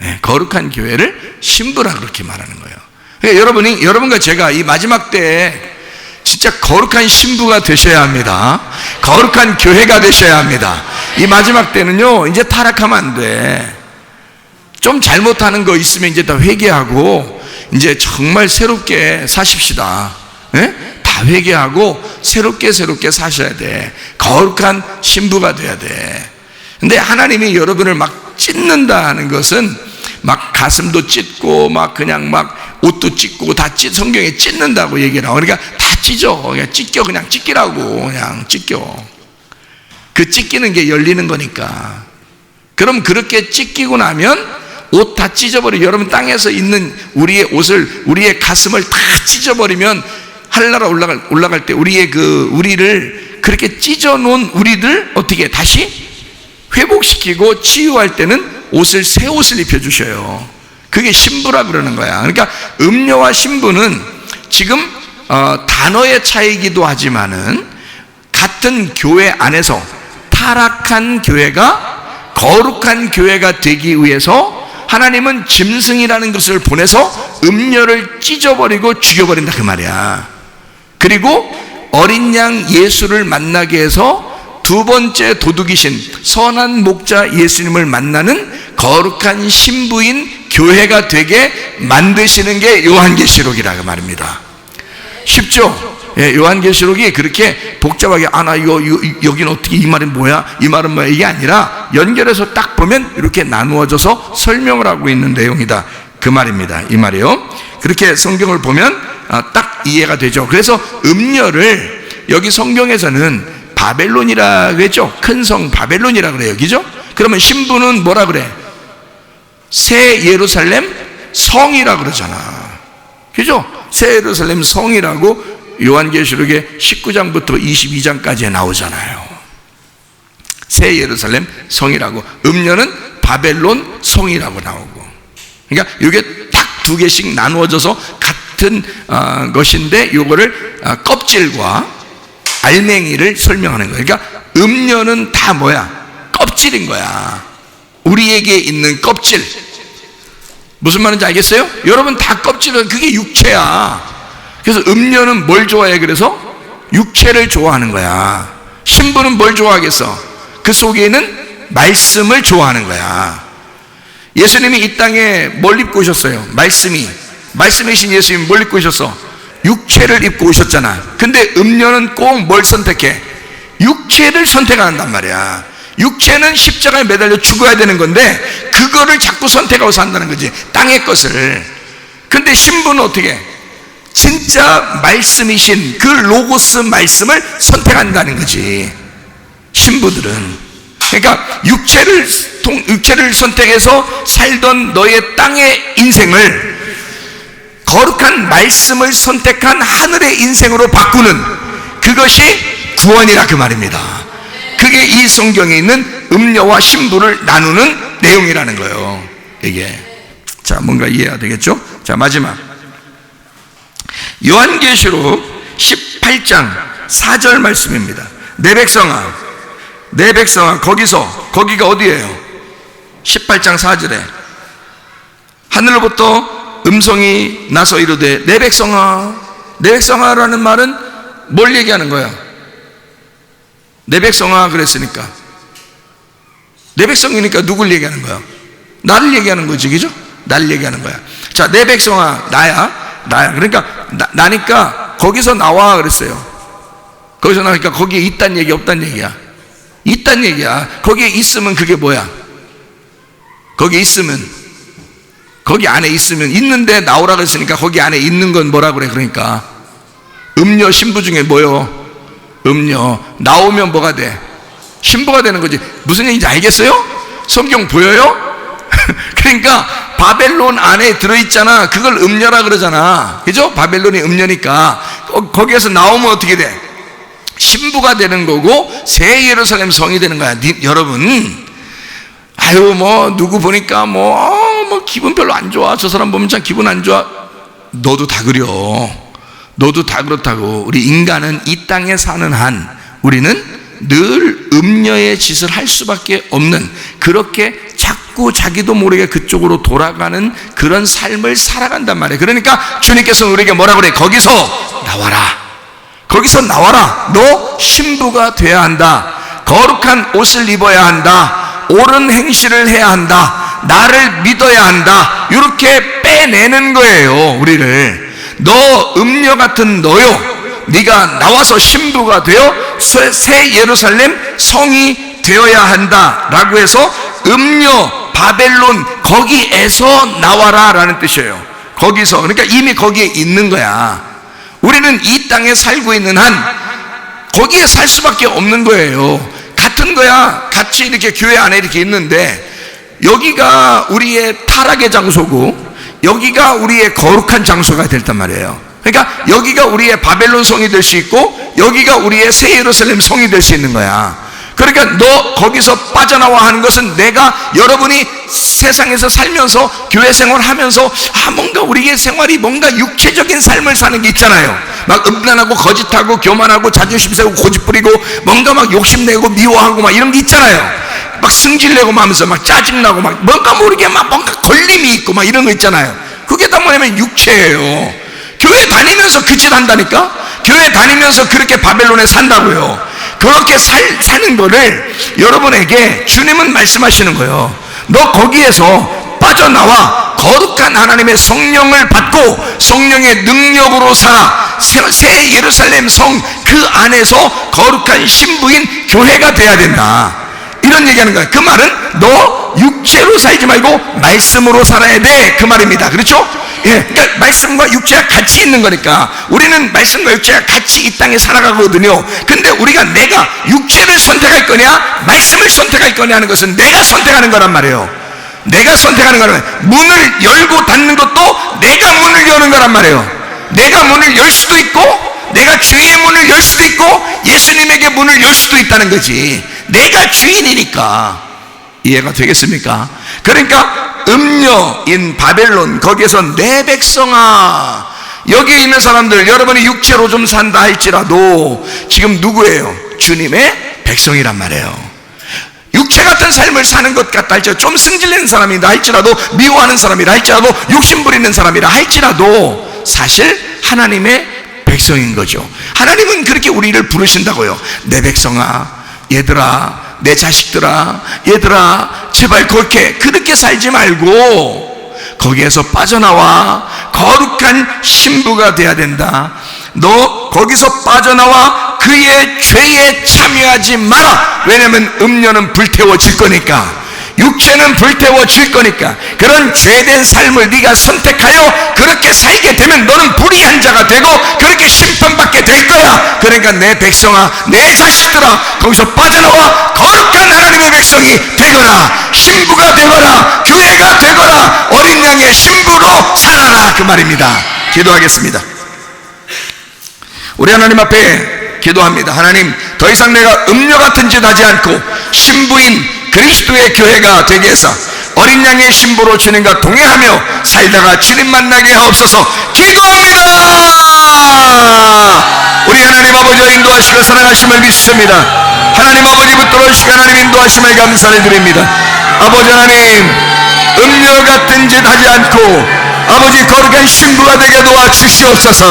Speaker 1: 네, 거룩한 교회를 신부라 그렇게 말하는 거예요. 그러니까 여러분과 제가 이 마지막 때에 진짜 거룩한 신부가 되셔야 합니다. 거룩한 교회가 되셔야 합니다. 이 마지막 때는요, 이제 타락하면 안 돼. 좀 잘못하는 거 있으면 이제 다 회개하고 이제 정말 새롭게 사십시다. 네? 다 회개하고 새롭게 사셔야 돼. 거룩한 신부가 돼야 돼. 근데 하나님이 여러분을 막 찢는다는 것은 막 가슴도 찢고 막 그냥 막 옷도 찢고 다 성경에 찢는다고 얘기를 하고, 그러니까 다 찢어. 그냥 그냥 찢기라고. 그냥 찢겨. 그 찢기는 게 열리는 거니까. 그럼 그렇게 찢기고 나면 옷 다 찢어버려. 여러분 땅에서 있는 우리의 옷을, 우리의 가슴을 다 찢어버리면 하늘나라 올라갈 때 우리를 그렇게 찢어놓은 우리들 어떻게 다시 회복시키고 치유할 때는 새 옷을 입혀주셔요. 그게 신부라 그러는 거야. 그러니까 음녀와 신부는 지금 단어의 차이기도 하지만은 같은 교회 안에서 타락한 교회가 거룩한 교회가 되기 위해서 하나님은 짐승이라는 것을 보내서 음녀를 찢어버리고 죽여버린다 그 말이야. 그리고 어린 양 예수를 만나게 해서 두 번째 도둑이신 선한 목자 예수님을 만나는 거룩한 신부인 교회가 되게 만드시는 게 요한계시록이라고 말입니다. 쉽죠? 예, 요한계시록이 그렇게 복잡하게 여기는 어떻게 이 말은 뭐야? 이 말은 뭐야? 이게 아니라 연결해서 딱 보면 이렇게 나누어져서 설명을 하고 있는 내용이다 그 말입니다. 이 말이요. 그렇게 성경을 보면 딱 이해가 되죠. 그래서 음녀를 여기 성경에서는 바벨론이라 그랬죠. 큰 성 바벨론이라 그래요. 그죠? 그러면 신부는 뭐라 그래? 새 예루살렘 성이라 그러잖아. 그죠? 새 예루살렘 성이라고 요한계시록의 19장부터 22장까지에 나오잖아요. 새 예루살렘 성이라고. 음녀는 바벨론 성이라고 나오고. 그러니까 이게 딱 두 개씩 나누어져서 같은 것인데 요거를 껍질과 알맹이를 설명하는 거예요. 그러니까 음녀는 다 뭐야? 껍질인 거야. 우리에게 있는 껍질. 무슨 말인지 알겠어요? 여러분 다 껍질은 그게 육체야. 그래서 음녀는 뭘 좋아해? 그래서 육체를 좋아하는 거야. 신부는 뭘 좋아하겠어? 그 속에 있는 말씀을 좋아하는 거야. 예수님이 이 땅에 뭘 입고 오셨어요? 말씀이신 예수님이 뭘 입고 오셨어? 육체를 입고 오셨잖아. 근데 음녀는 꼭 뭘 선택해? 육체를 선택한단 말이야. 육체는 십자가에 매달려 죽어야 되는 건데 그거를 자꾸 선택하고 산다는 거지, 땅의 것을. 근데 신부는 어떻게 해? 진짜 말씀이신 그 로고스 말씀을 선택한다는 거지, 신부들은. 그러니까 육체를 선택해서 살던 너의 땅의 인생을 거룩한 말씀을 선택한 하늘의 인생으로 바꾸는 그것이 구원이라 그 말입니다. 그게 이 성경에 있는 음녀와 신부를 나누는 내용이라는 거예요. 이게 자, 뭔가 이해해야 되겠죠? 자, 마지막 요한계시록 18장 4절 말씀입니다. 내 백성아 거기가 어디예요? 18장 4절에 하늘로부터 음성이 나서 이르되 내 백성아, 내 백성아라는 말은 뭘 얘기하는 거야? 내 백성아 그랬으니까 내 백성이니까 누굴 얘기하는 거야? 나를 얘기하는 거지, 그죠? 나를 얘기하는 거야. 자, 내 백성아, 나야. 그러니까 나니까 거기서 나와 그랬어요. 거기서 나니까 거기에 있단 얘기 없단 얘기야. 있단 얘기야. 거기에 있으면 그게 뭐야? 거기에 있으면, 거기 안에 있으면, 있는데 나오라 그랬으니까 거기 안에 있는 건 뭐라 그래? 그러니까 음녀 신부 중에 뭐요? 음녀. 나오면 뭐가 돼? 신부가 되는 거지. 무슨 얘기인지 알겠어요? 성경 보여요? 그러니까 바벨론 안에 들어있잖아. 그걸 음녀라 그러잖아, 그죠? 바벨론이 음녀니까 거기에서 나오면 어떻게 돼? 신부가 되는 거고 새 예루살렘 성이 되는 거야. 여러분, 아유 뭐 누구 보니까 뭐 기분 별로 안 좋아, 저 사람 보면 참 기분 안 좋아. 너도 다 그려. 너도 다 그렇다고. 우리 인간은 이 땅에 사는 한 우리는 늘 음녀의 짓을 할 수밖에 없는, 그렇게 자꾸 자기도 모르게 그쪽으로 돌아가는 그런 삶을 살아간단 말이에요. 그러니까 주님께서는 우리에게 뭐라 그래? 거기서 나와라. 거기서 나와라. 너 신부가 돼야 한다. 거룩한 옷을 입어야 한다. 옳은 행실을 해야 한다. 나를 믿어야 한다. 이렇게 빼내는 거예요, 우리를. 너 음녀 같은 너요, 네가 나와서 신부가 되어 새 예루살렘 성이 되어야 한다라고 해서 음녀 바벨론 거기에서 나와라 라는 뜻이에요. 거기서, 그러니까 이미 거기에 있는 거야. 우리는 이 땅에 살고 있는 한 거기에 살 수밖에 없는 거예요. 같은 거야. 같이 이렇게 교회 안에 이렇게 있는데 여기가 우리의 타락의 장소고 여기가 우리의 거룩한 장소가 됐단 말이에요. 그러니까 여기가 우리의 바벨론 성이 될 수 있고 여기가 우리의 새 예루살렘 성이 될 수 있는 거야. 그러니까 너 거기서 빠져나와 하는 것은 내가, 여러분이 세상에서 살면서 교회 생활하면서 뭔가 우리의 생활이 뭔가 육체적인 삶을 사는 게 있잖아요. 막 음란하고 거짓하고 교만하고 자존심 세우고 고집 부리고 뭔가 막 욕심내고 미워하고 막 이런 게 있잖아요. 막 승질내고 하면서 막 짜증나고 막 뭔가 모르게 막 뭔가 걸림이 있고 막 이런 거 있잖아요. 그게 다 뭐냐면 육체예요. 교회 다니면서 그 짓 한다니까? 교회 다니면서 그렇게 바벨론에 산다고요. 그렇게 사는 거를 여러분에게 주님은 말씀하시는 거예요. 너 거기에서 빠져나와 거룩한 하나님의 성령을 받고 성령의 능력으로 살아 새 예루살렘 성 그 안에서 거룩한 신부인 교회가 돼야 된다, 이런 얘기하는 거야. 그 말은 너 육체로 살지 말고 말씀으로 살아야 돼, 그 말입니다. 그렇죠? 예, 그러니까 말씀과 육체가 같이 있는 거니까 우리는 말씀과 육체가 같이 이 땅에 살아가거든요. 근데 우리가 내가 육체를 선택할 거냐 말씀을 선택할 거냐 하는 것은 내가 선택하는 거란 말이에요. 내가 선택하는 거란 말이에요. 문을 열고 닫는 것도 내가 문을 여는 거란 말이에요. 내가 문을 열 수도 있고 내가 주의 문을 열 수도 있고 예수님에게 문을 열 수도 있다는 거지. 내가 주인이니까. 이해가 되겠습니까? 그러니까 음녀인 바벨론, 거기에서 내 백성아, 여기에 있는 사람들, 여러분이 육체로 좀 산다 할지라도 지금 누구예요? 주님의 백성이란 말이에요. 육체 같은 삶을 사는 것 같다 할지라도, 좀 승질내는 사람이다 할지라도, 미워하는 사람이라 할지라도, 욕심 부리는 사람이라 할지라도 사실 하나님의 백성인 거죠. 하나님은 그렇게 우리를 부르신다고요. 내 백성아, 얘들아, 내 자식들아, 얘들아, 제발 그렇게 살지 말고 거기에서 빠져나와 거룩한 신부가 돼야 된다. 너 거기서 빠져나와 그의 죄에 참여하지 마라. 왜냐하면 음녀는 불태워질 거니까, 육체는 불태워질 거니까. 그런 죄된 삶을 네가 선택하여 그렇게 살게 되면 너는 불의한 자가 되고 그렇게 심판받게 될 거야. 그러니까 내 백성아, 내 자식들아, 거기서 빠져나와 거룩한 하나님의 백성이 되거라, 신부가 되거라, 교회가 되거라, 어린 양의 신부로 살아라, 그 말입니다. 기도하겠습니다. 우리 하나님 앞에 기도합니다. 하나님, 더 이상 내가 음녀 같은 짓 하지 않고 신부인 그리스도의 교회가 되게 해서 어린 양의 신부로 주님과 동행하며 살다가 주님 만나게 하옵소서. 기도합니다. 우리 하나님 아버지와 인도하시고 사랑하심을 믿습니다. 하나님 아버지 붙들어 주시고 하나님 인도하심을 감사를 드립니다. 아버지 하나님, 음녀 같은 짓 하지 않고 아버지 거룩한 신부가 되게 도와주시옵소서.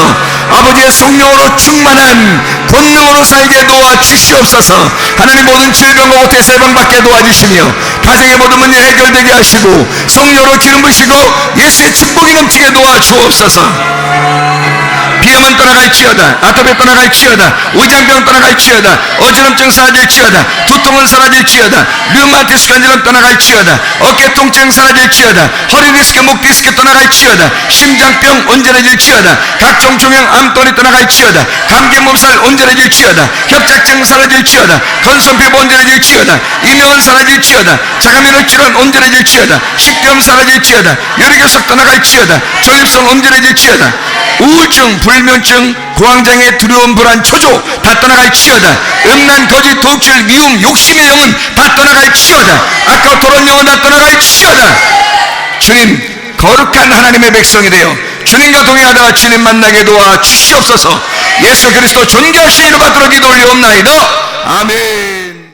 Speaker 1: 아버지의 성령으로 충만한 권능으로 살게 도와주시옵소서. 하나님, 모든 질병과 오태에서 해방받게 도와주시며 가정의 모든 문제 해결되게 하시고 성령으로 기름 부시고 예수의 축복이 넘치게 도와주옵소서. 비염은 떠나갈지어다, 아토피 떠나갈지어다, 우장병 떠나갈지어다, 어지럼증 사라질지어다, 두통은 사라질지어다, 류마티스 관절은 떠나갈지어다, 어깨 통증 사라질지어다, 허리 디스크, 목 디스크 떠나갈지어다, 심장병 온전해질지어다, 각종 종양 암돌이 떠나갈지어다, 감기 몸살 온전해질지어다, 협착증 사라질지어다, 건선피부 온전해질지어다, 이명은 사라질지어다, 자가면역 질환 온전해질지어다, 식도염 사라질지어다, 요리결석 떠나갈지어다, 전립선 온전해질지어다, 우울증, 불면증, 공황장애, 두려움, 불안, 초조 다 떠나갈지어다. 음란, 거짓, 독출, 미움, 욕심의 영은 다 떠나갈지어다. 아까 토론 영은 다 떠나갈지어다. 주님, 거룩한 하나님의 백성이 되어 주님과 동행하다가 주님 만나게 도와 주시옵소서. 예수 그리스도 존귀하신 이름 받들어 기도 올리옵나이다. 아멘.